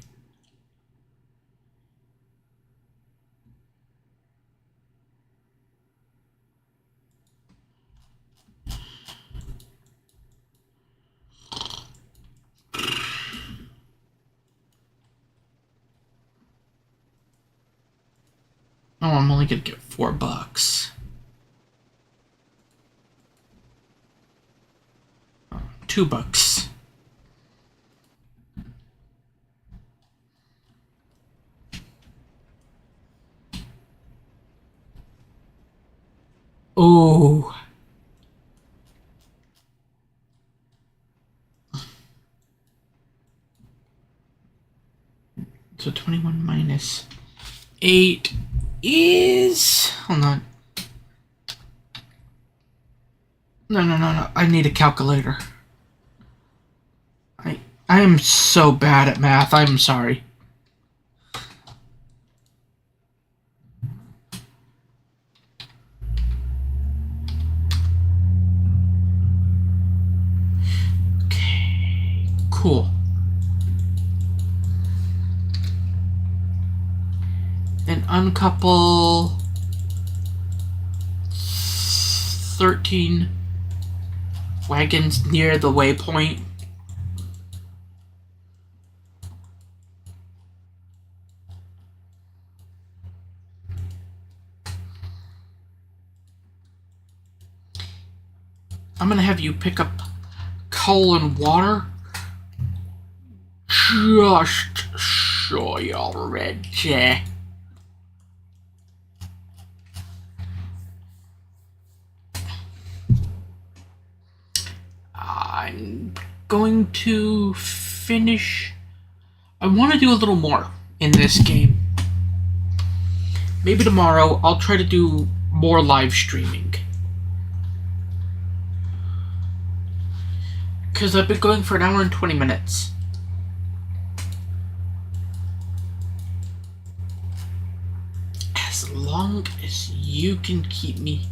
Oh, I'm only gonna get $4. Oh, $2. Oh. So 21 minus 8. is... Hold on. No. I need a calculator. I am so bad at math. I'm sorry. Okay. Cool. Then uncouple 13 wagons near the waypoint. I'm gonna have you pick up coal and water. Just so you're ready. I'm going to finish. I want to do a little more in this game. Maybe tomorrow I'll try to do more live streaming. Because I've been going for an hour and 20 minutes. As long as you can keep me.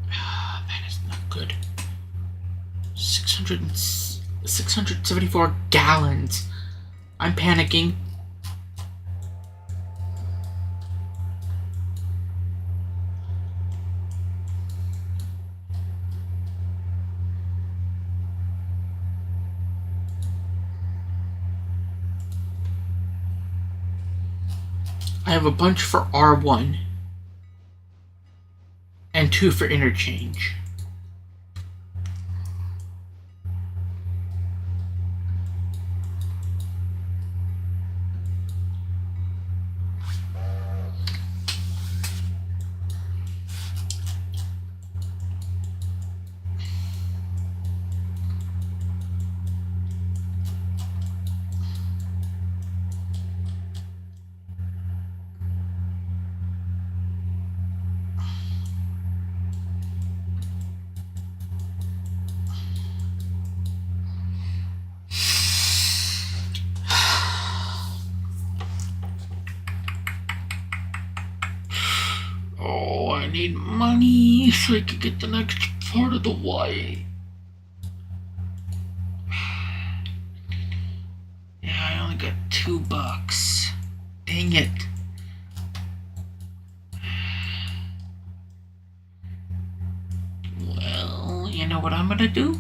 That is not good. 674 gallons. I'm panicking. I have a bunch for R1 and 2 for interchange. Oh, I need money so I can get the next part of the way. Yeah, I only got $2. Dang it. Well, you know what I'm gonna do?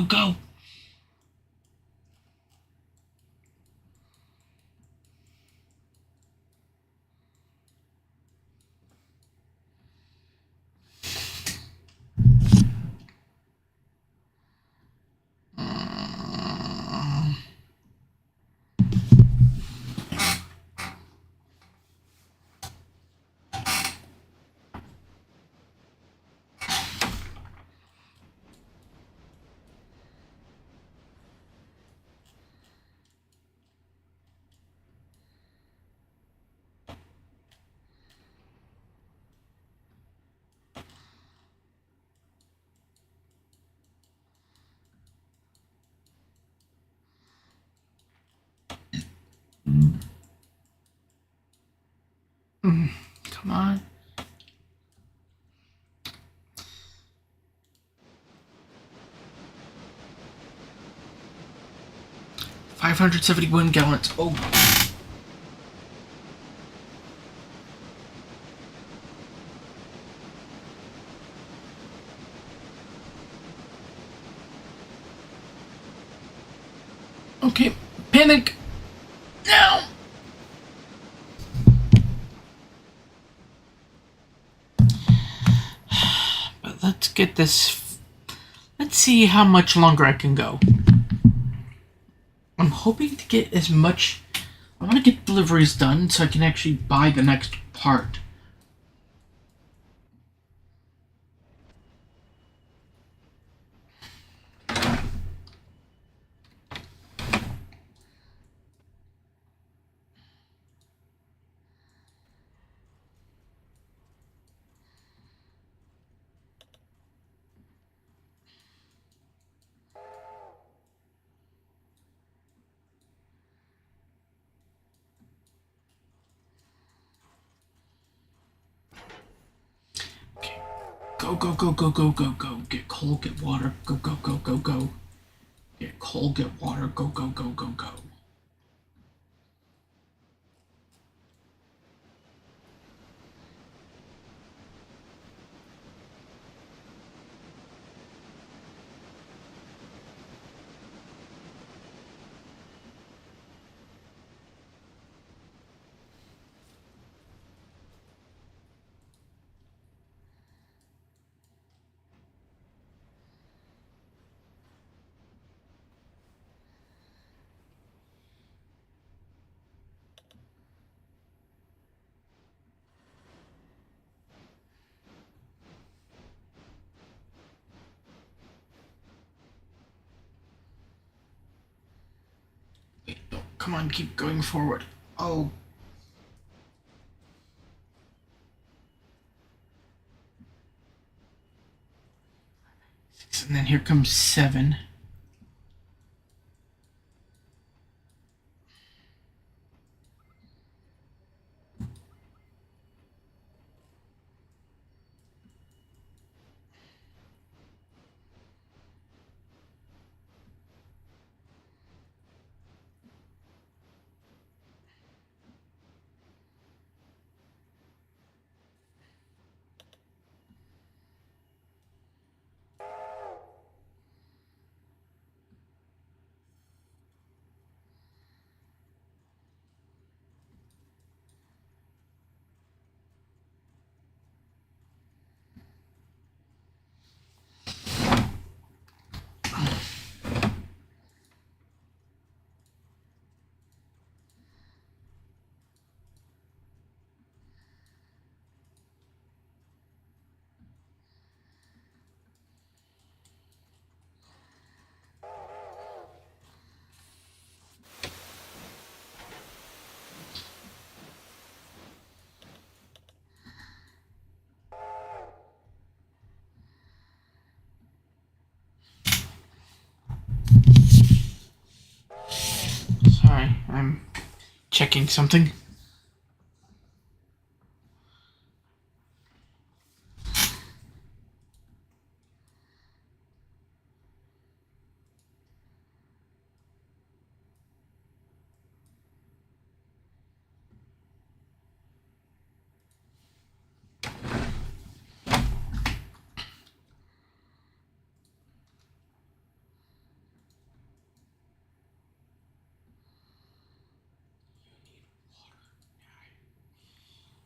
Go. Come on. $571 gallons. Oh. Okay. Panic. get this. Let's see how much longer I can go. I'm hoping to get as much. I want to get deliveries done so I can actually buy the next part. Go, go, go, go, go, go, go. Get coal, get water. Go, go, go, go, go. Get coal, get water. Go, go, go, go, go. Wait, no, come on, keep going forward. Oh. And then here comes 7. Sorry, I'm checking something.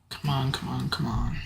Come on, come on, come on.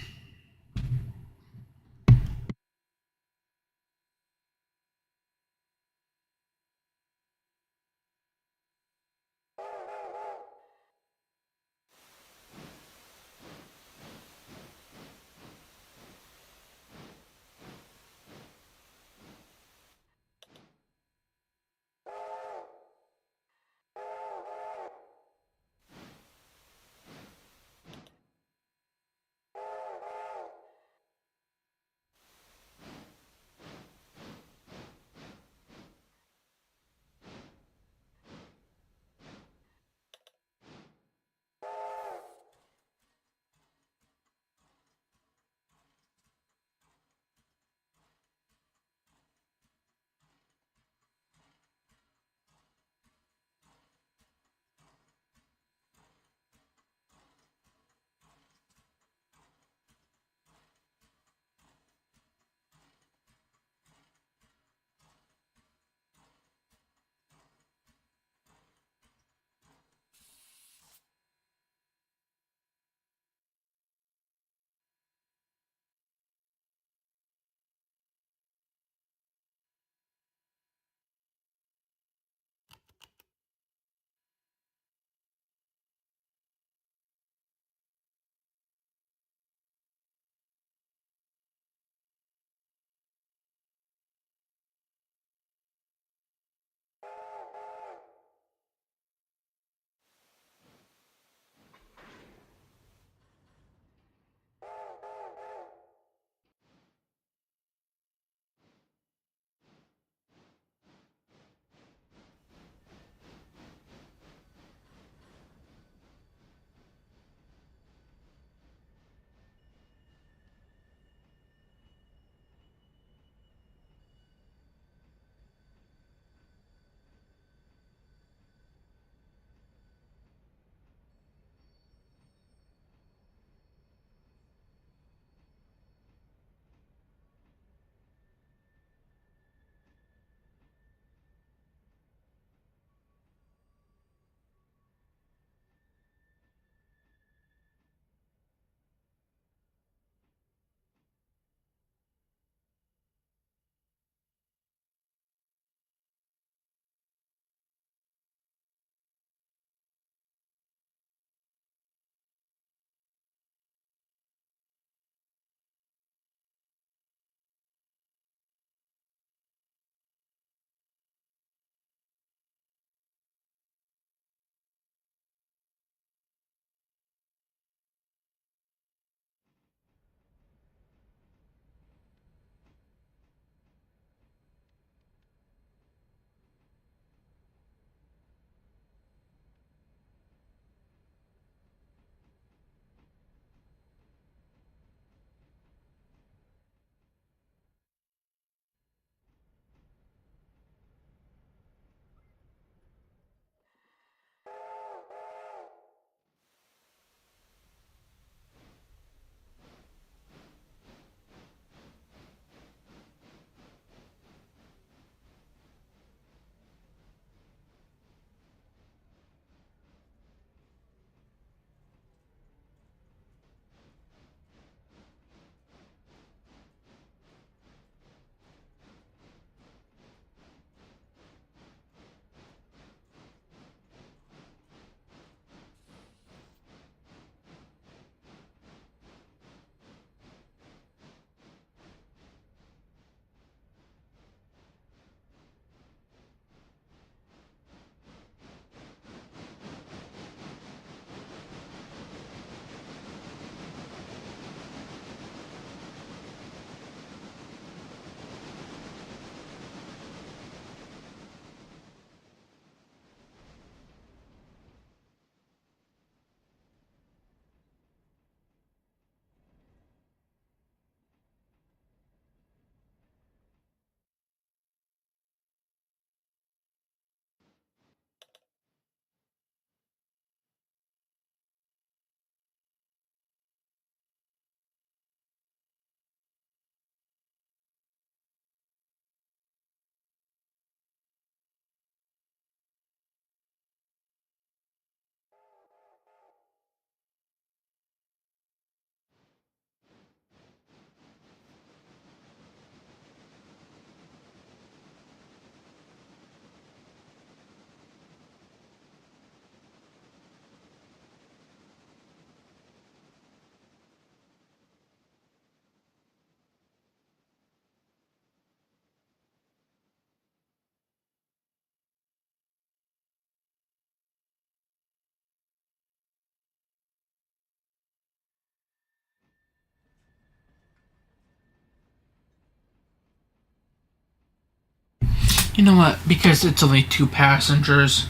You know what? Because it's only 2 passengers.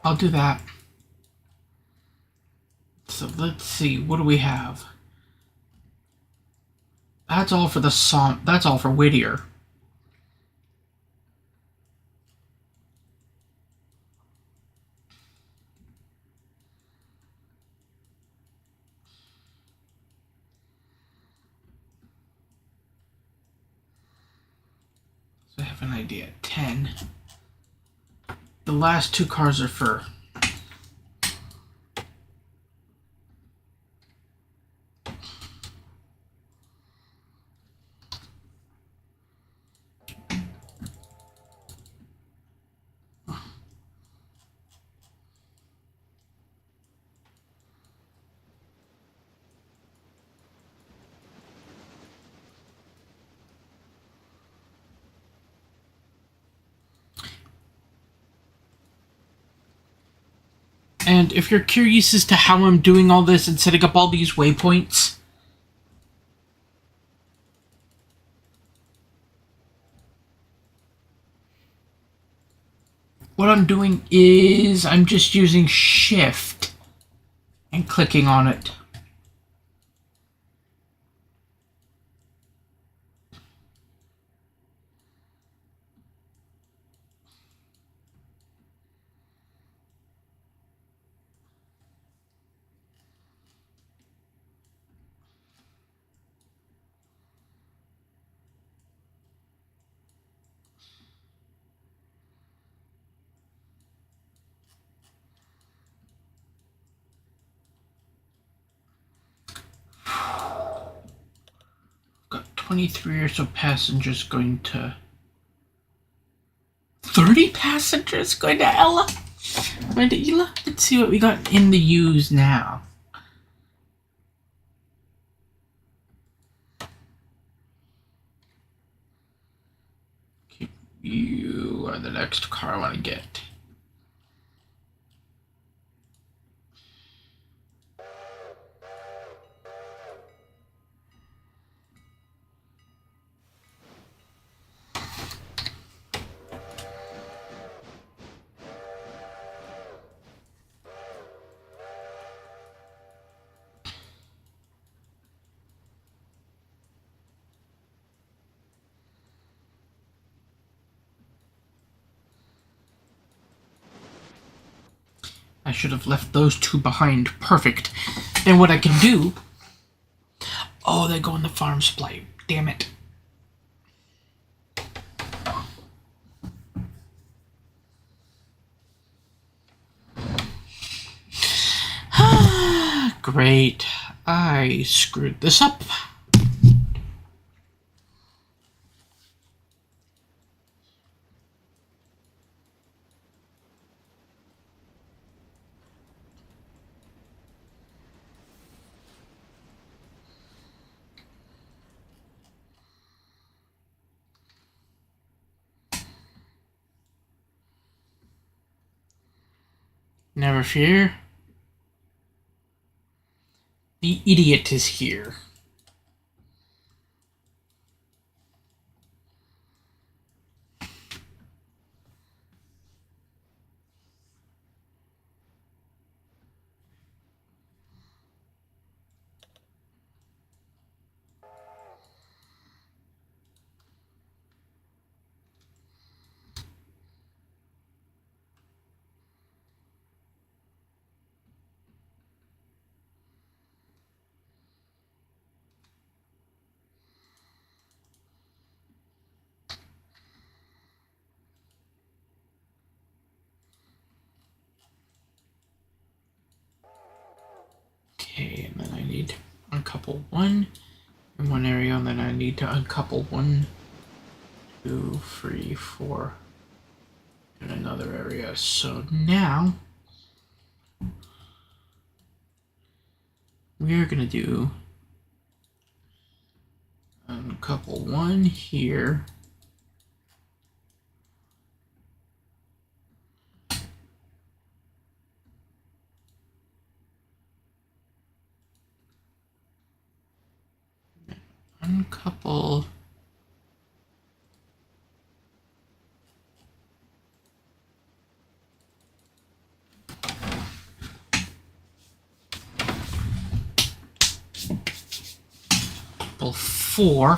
I'll do that. So let's see. What do we have? That's all for the song. That's all for Whittier. So I have an idea. 10. The last 2 cars are for... And if you're curious as to how I'm doing all this and setting up all these waypoints, what I'm doing is I'm just using Shift and clicking on it. Got 23 or so passengers going to... 30 passengers going to Ella? Going to Ela? Let's see what we got in the U's now. You are the next car I want to get. I should have left those 2 behind. Perfect. Then what I can do... Oh, they go in the farm supply. Damn it. Great. I screwed this up. Never fear. The idiot is here. Okay, and then I need to uncouple 1 in one area, and then I need to uncouple 1, 2, 3, 4 in another area. So now we're gonna do uncouple 1 here. Uncouple. Couple 4.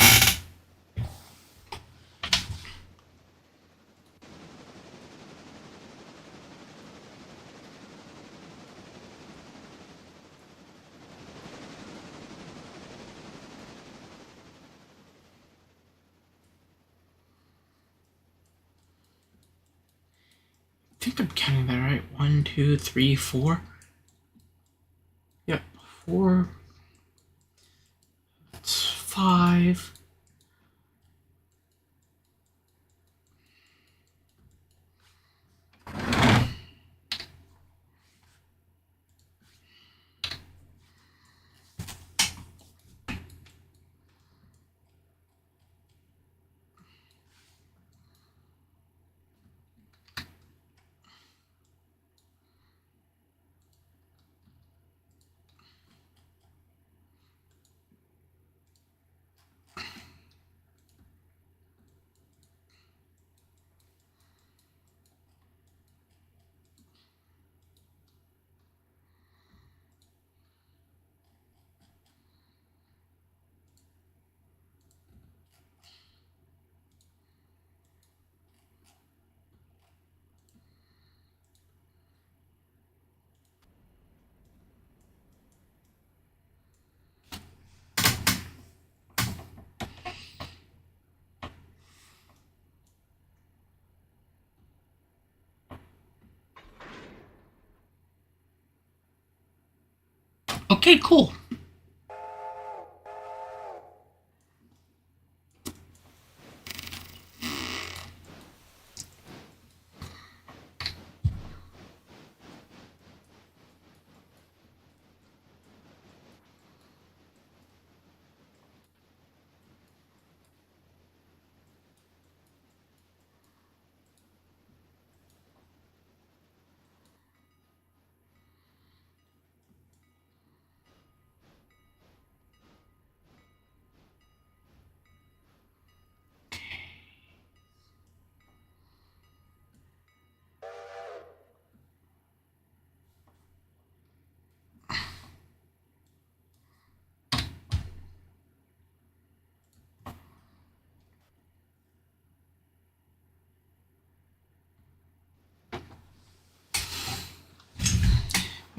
I think I'm counting that right. 1, 2, 3, 4. Yep, 4. That's 5. Okay, cool.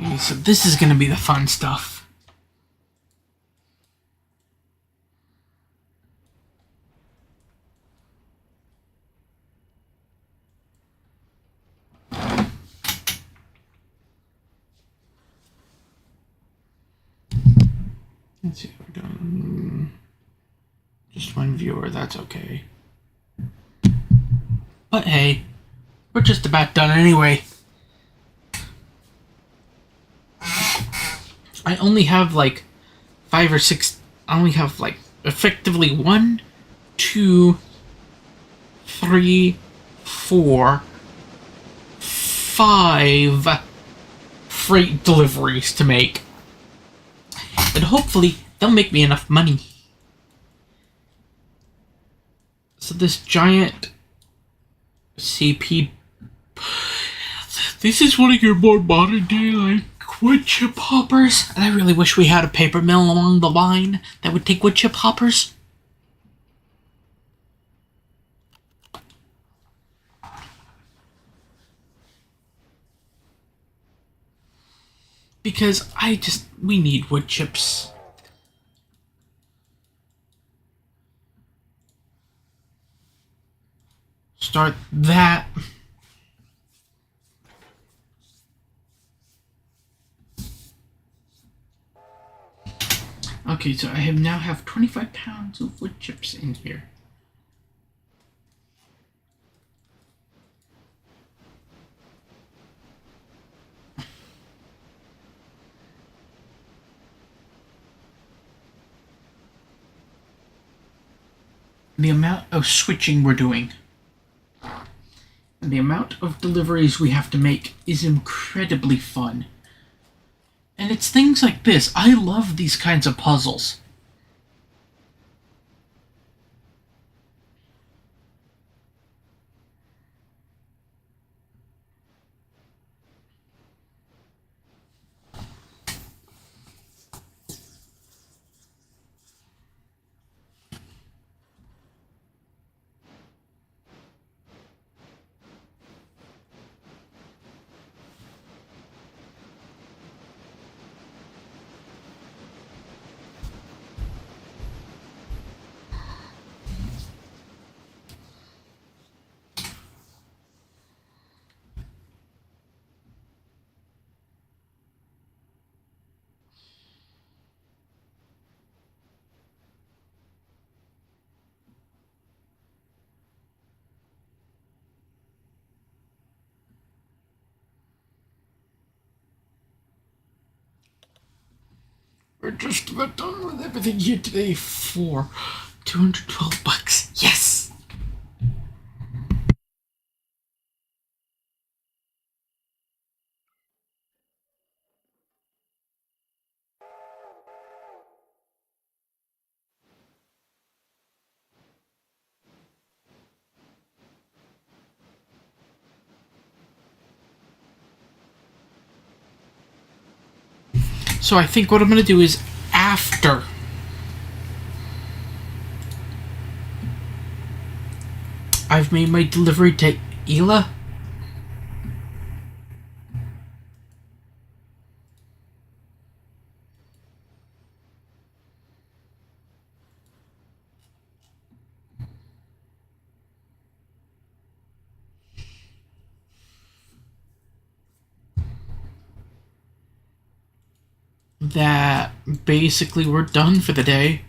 Okay, so this is gonna be the fun stuff. Let's see if we're done. Just one viewer, that's okay. But hey, we're just about done anyway. I only have like 5 or 6. I only have like effectively 1, 2, 3, 4, 5 freight deliveries to make. And hopefully they'll make me enough money. So this giant CP. This is one of your more modern day like wood chip hoppers. And I really wish we had a paper mill along the line that would take wood chip hoppers. Because we need wood chips. Start that. Okay, so I now have 25 pounds of wood chips in here. The amount of switching we're doing and the amount of deliveries we have to make is incredibly fun. And it's things like this. I love these kinds of puzzles. we're just about done with everything here today for $212. Yes! So I think what I'm going to do is after I've made my delivery to Ela, that basically we're done for the day.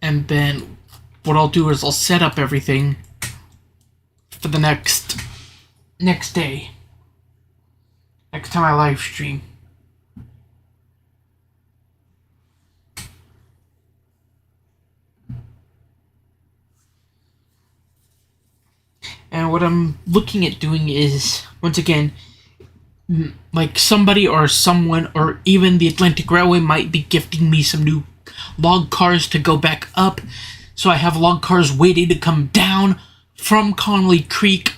And then what I'll do is I'll set up everything for the next day. Next time I live stream. And what I'm looking at doing is, once again, like somebody or someone or even the Atlantic Railway might be gifting me some new log cars to go back up. So I have log cars waiting to come down from Connolly Creek.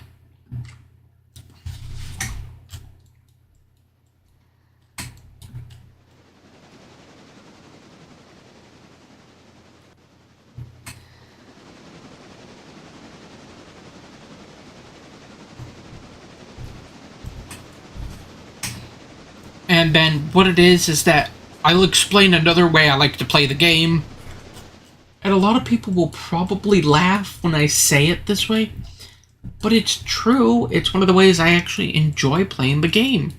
And then what it is that I'll explain another way I like to play the game. And a lot of people will probably laugh when I say it this way. But it's true. It's one of the ways I actually enjoy playing the game.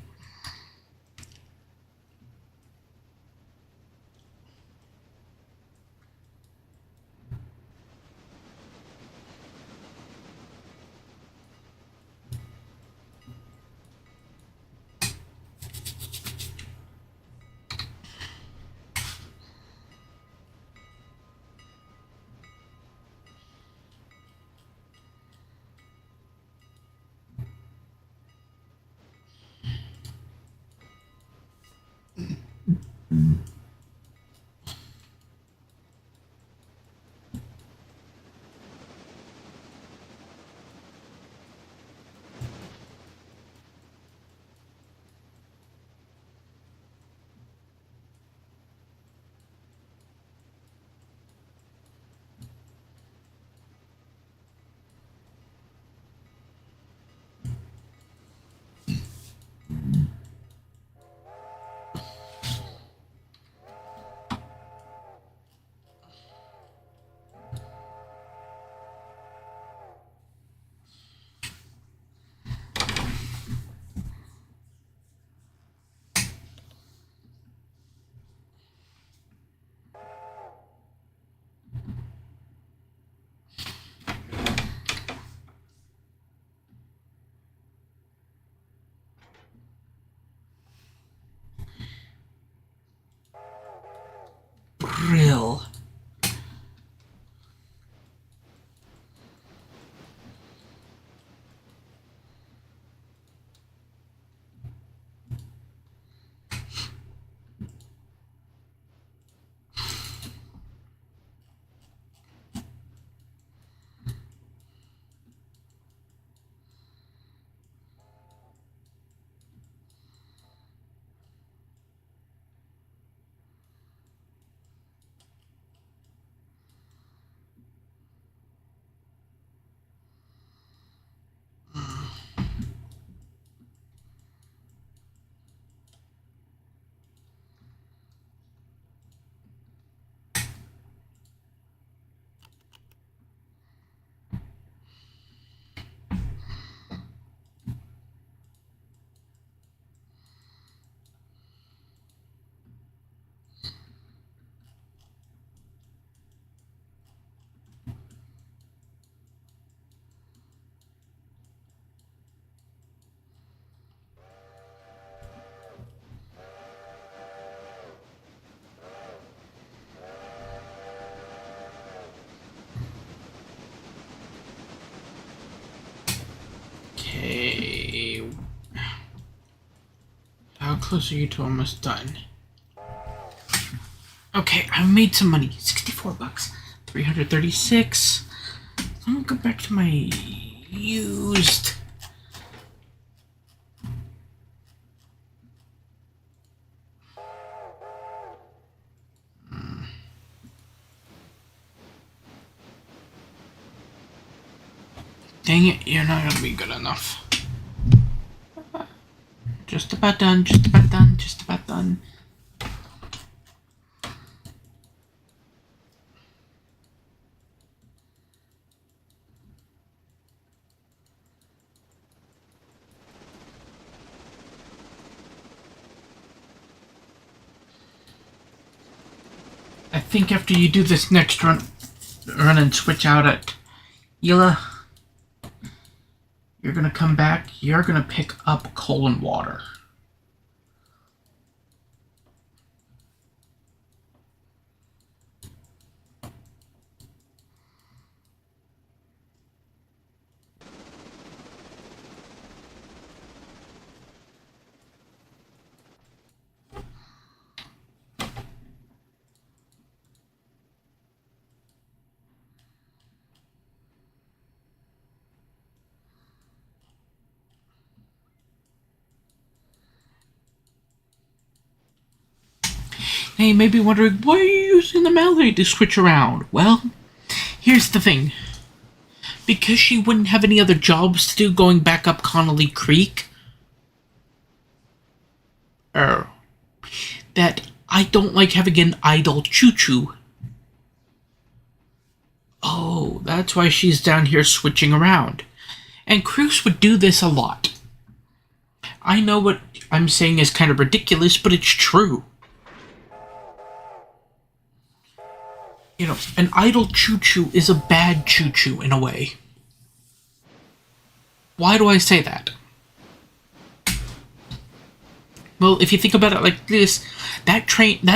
Brill. Okay. How close are you to almost done? Okay, I made some money. 64 bucks. 336. I'm gonna go back to my used. Dang it, you're not gonna be good enough. Just about done, just about done, just about done. I think after you do this next run and switch out at Yila, you're gonna come back, you're gonna pick up coal and water. Now you may be wondering, why are you using the Mallory to switch around? Well, here's the thing. Because she wouldn't have any other jobs to do going back up Connolly Creek, that I don't like having an idle choo-choo. Oh, that's why she's down here switching around. And Cruz would do this a lot. I know what I'm saying is kind of ridiculous, but it's true. You know, an idle choo-choo is a bad choo-choo in a way. Why do I say that? Well, if you think about it like this, that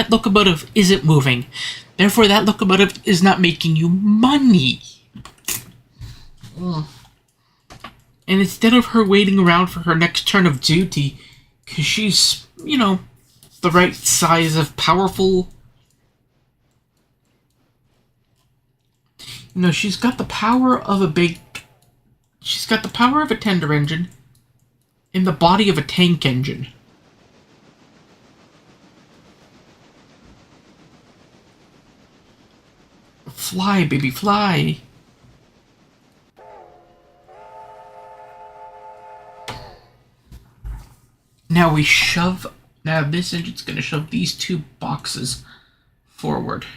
locomotive isn't moving. Therefore, that locomotive is not making you money. Ugh. And instead of her waiting around for her next turn of duty, because she's, you know, the right size of powerful. You know, she's got the power of a tender engine in the body of a tank engine. Fly, baby, fly. Now this engine's gonna shove these two boxes forward.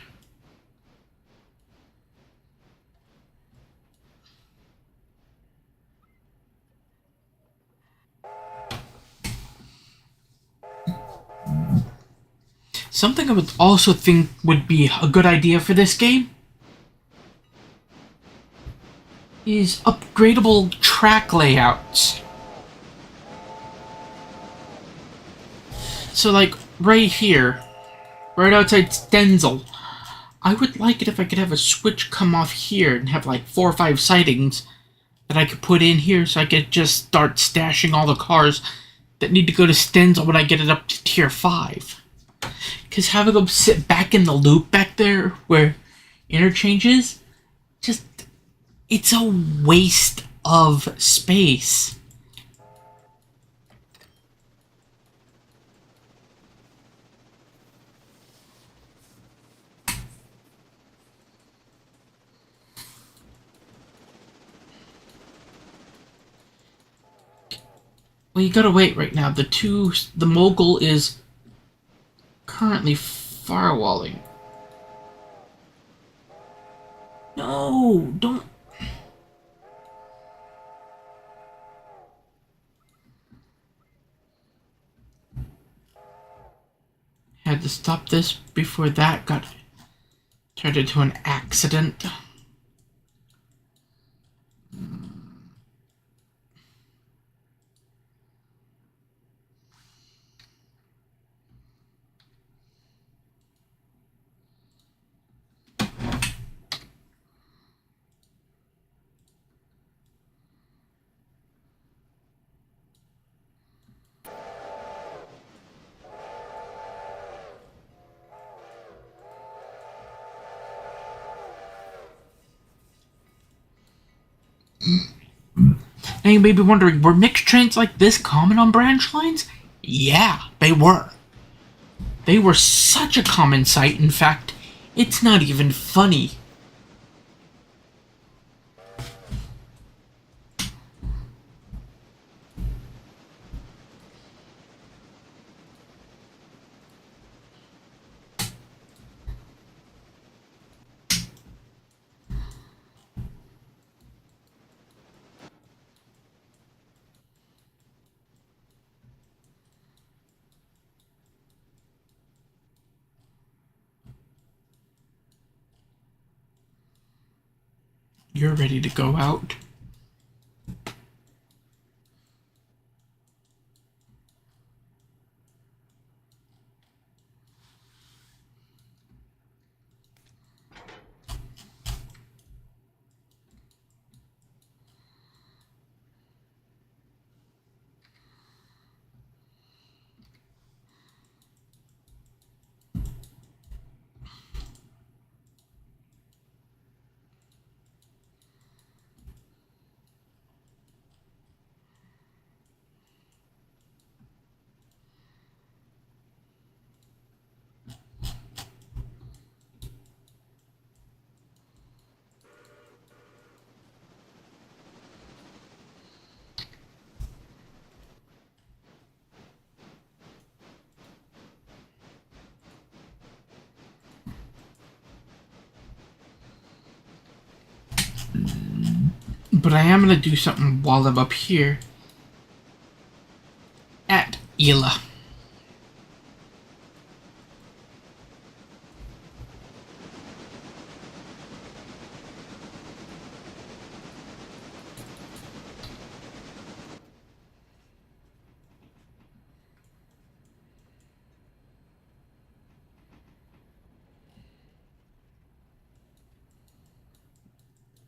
Something I would also think would be a good idea for this game is upgradable track layouts. So like right here, right outside Stenzel, I would like it if I could have a switch come off here and have like 4 or 5 sidings that I could put in here so I could just start stashing all the cars that need to go to Stenzel when I get it up to tier 5. Because having them sit back in the loop back there where interchange is, just, it's a waste of space. Well, you gotta wait right now. The mogul is currently firewalling. No, don't. Had to stop this before that got turned into an accident. Now you may be wondering, were mixed trains like this common on branch lines? Yeah, they were. They were such a common sight, in fact, it's not even funny. You're ready to go out. But I am going to do something while I'm up here at Ela.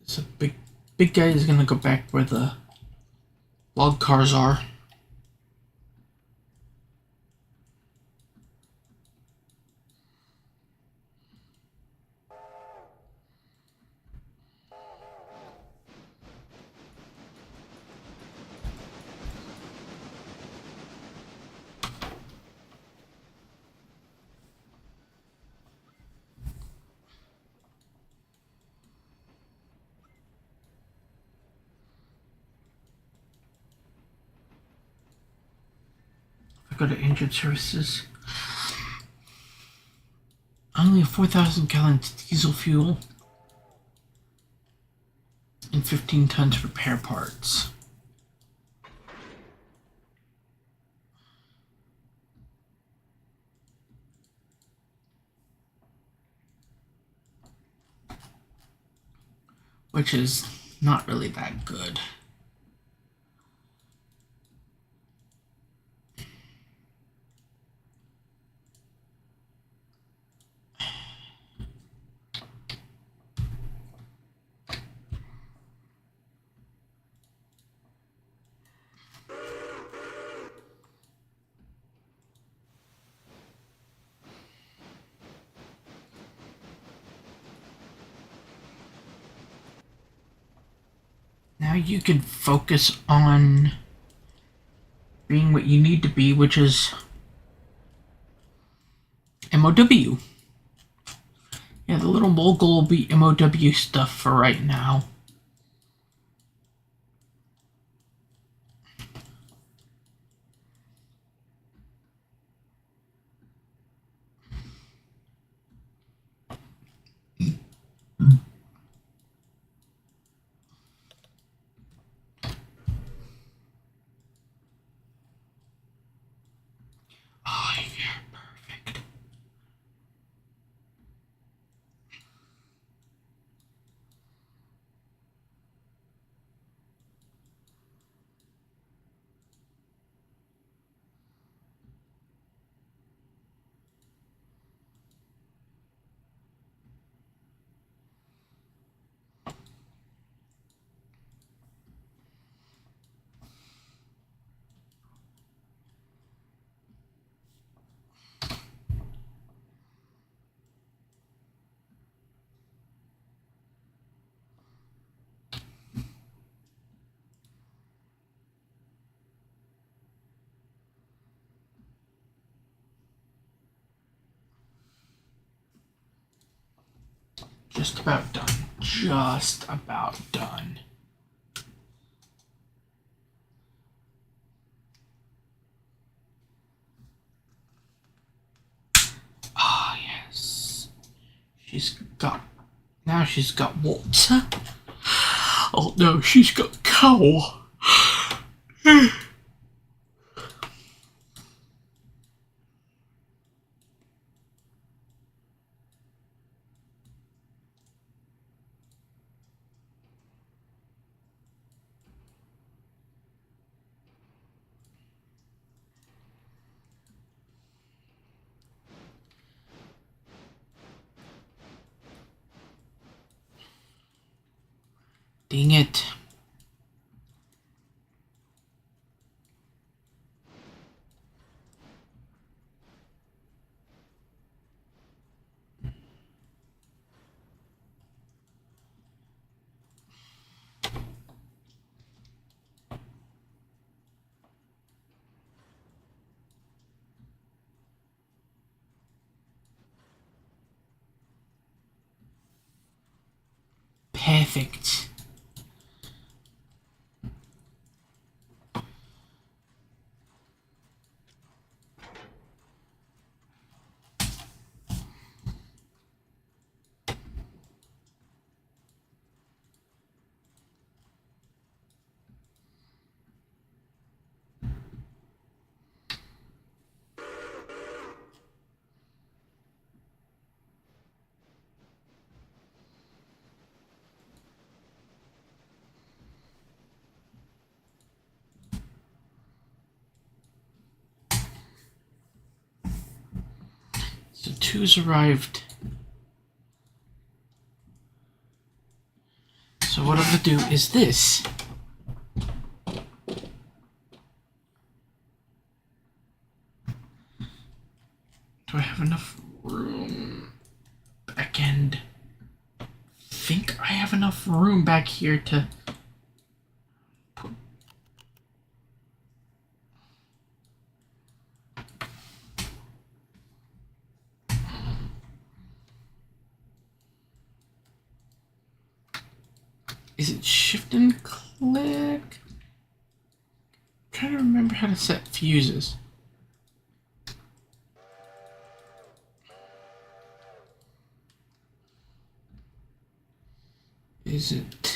So big guy is going to go back where the log cars are. I go to engine services. Only 4,000 gallons diesel fuel and 15 tons repair parts. Which is not really that good. Now you can focus on being what you need to be, which is MOW. Yeah, the little mogul will be MOW stuff for right now. Oh, yeah, perfect. Just about done. Just about done. Ah, yes. Now she's got water. Oh no, she's got coal. Dang it. Perfect. So two's arrived. So what I'm gonna do is this. Do I have enough room? Back end. Think I have enough room back here to put. Is it shift and click? I'm trying to remember how to set fuses. Is it?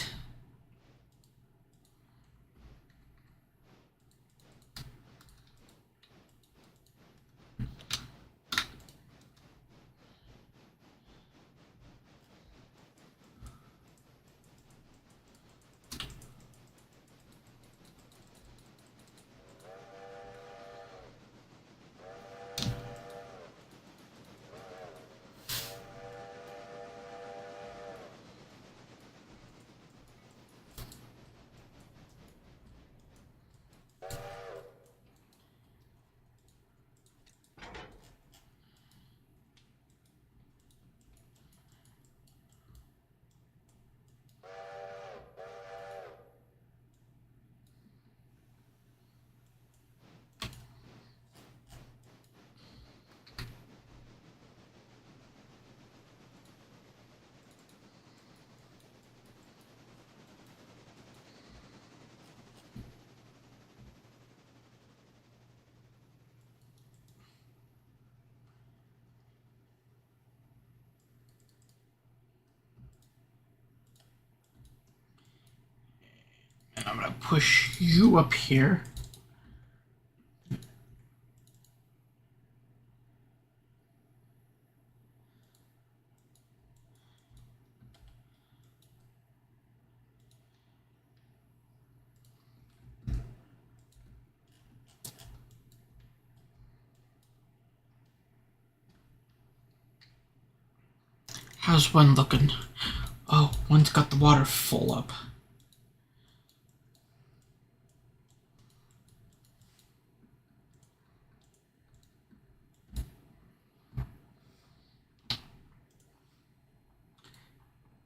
And I'm gonna push you up here. How's one looking? Oh, one's got the water full up.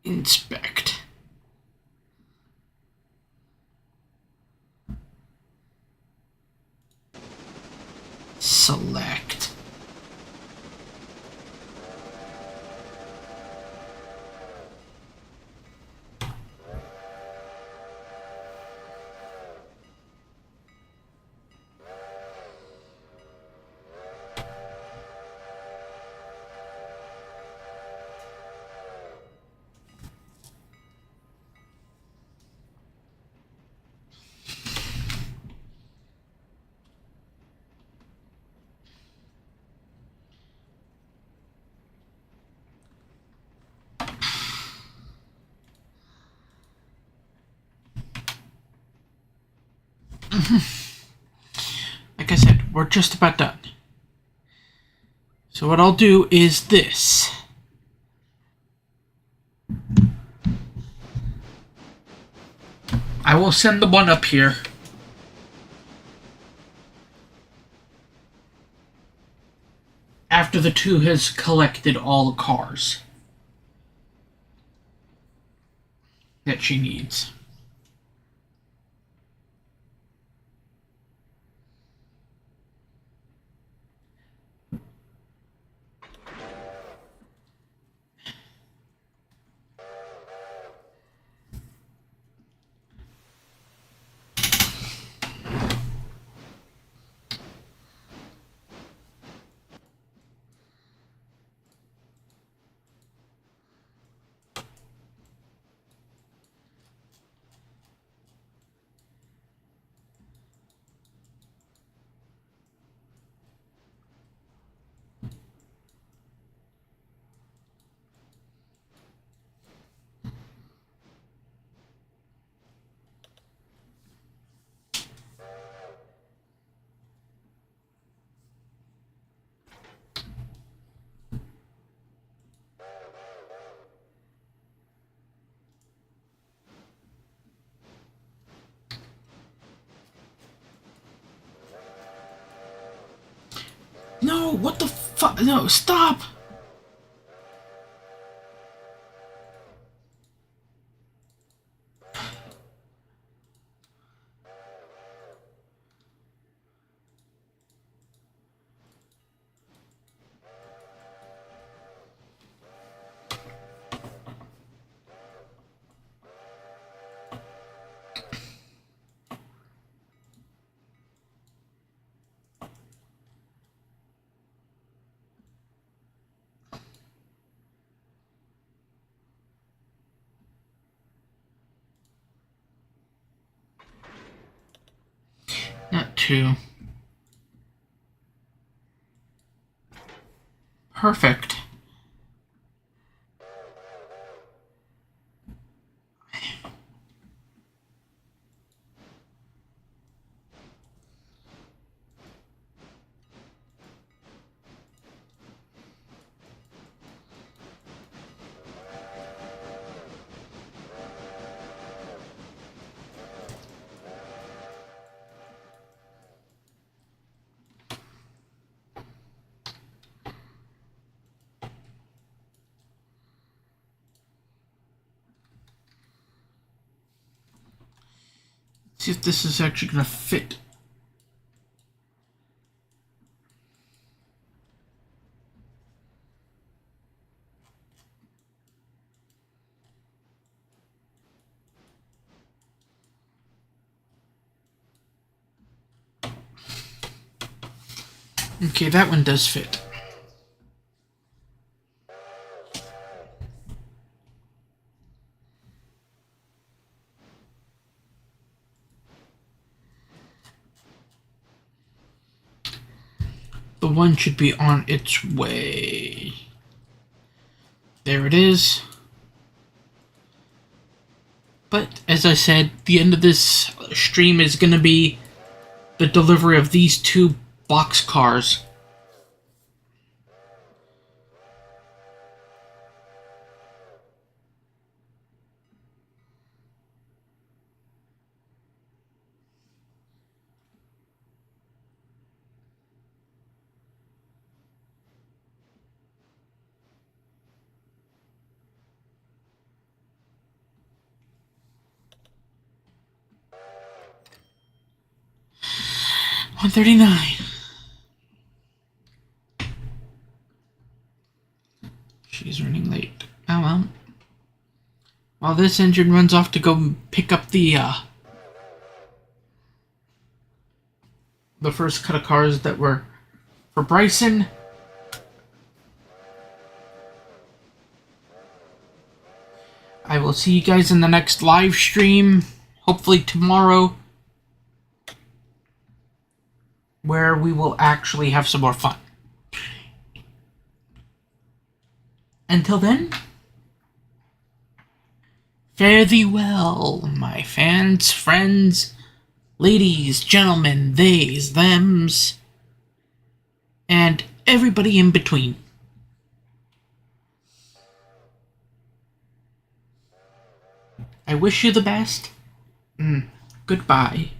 Inspect. Select. Like I said, we're just about done. So what I'll do is this. I will send the one up here. After the 2 has collected all the cars that she needs. No, what the fuck? No, stop! Not 2. Perfect. See if this is actually gonna fit. Okay, that one does fit. The one should be on its way. There it is. But, as I said, the end of this stream is going to be the delivery of these 2 boxcars. $139. She's running late. Oh well. While this engine runs off to go pick up the first cut of cars that were for Bryson. I will see you guys in the next live stream, hopefully tomorrow, where we will actually have some more fun. Until then, fare thee well, my fans, friends, ladies, gentlemen, theys, thems, and everybody in between. I wish you the best. Goodbye.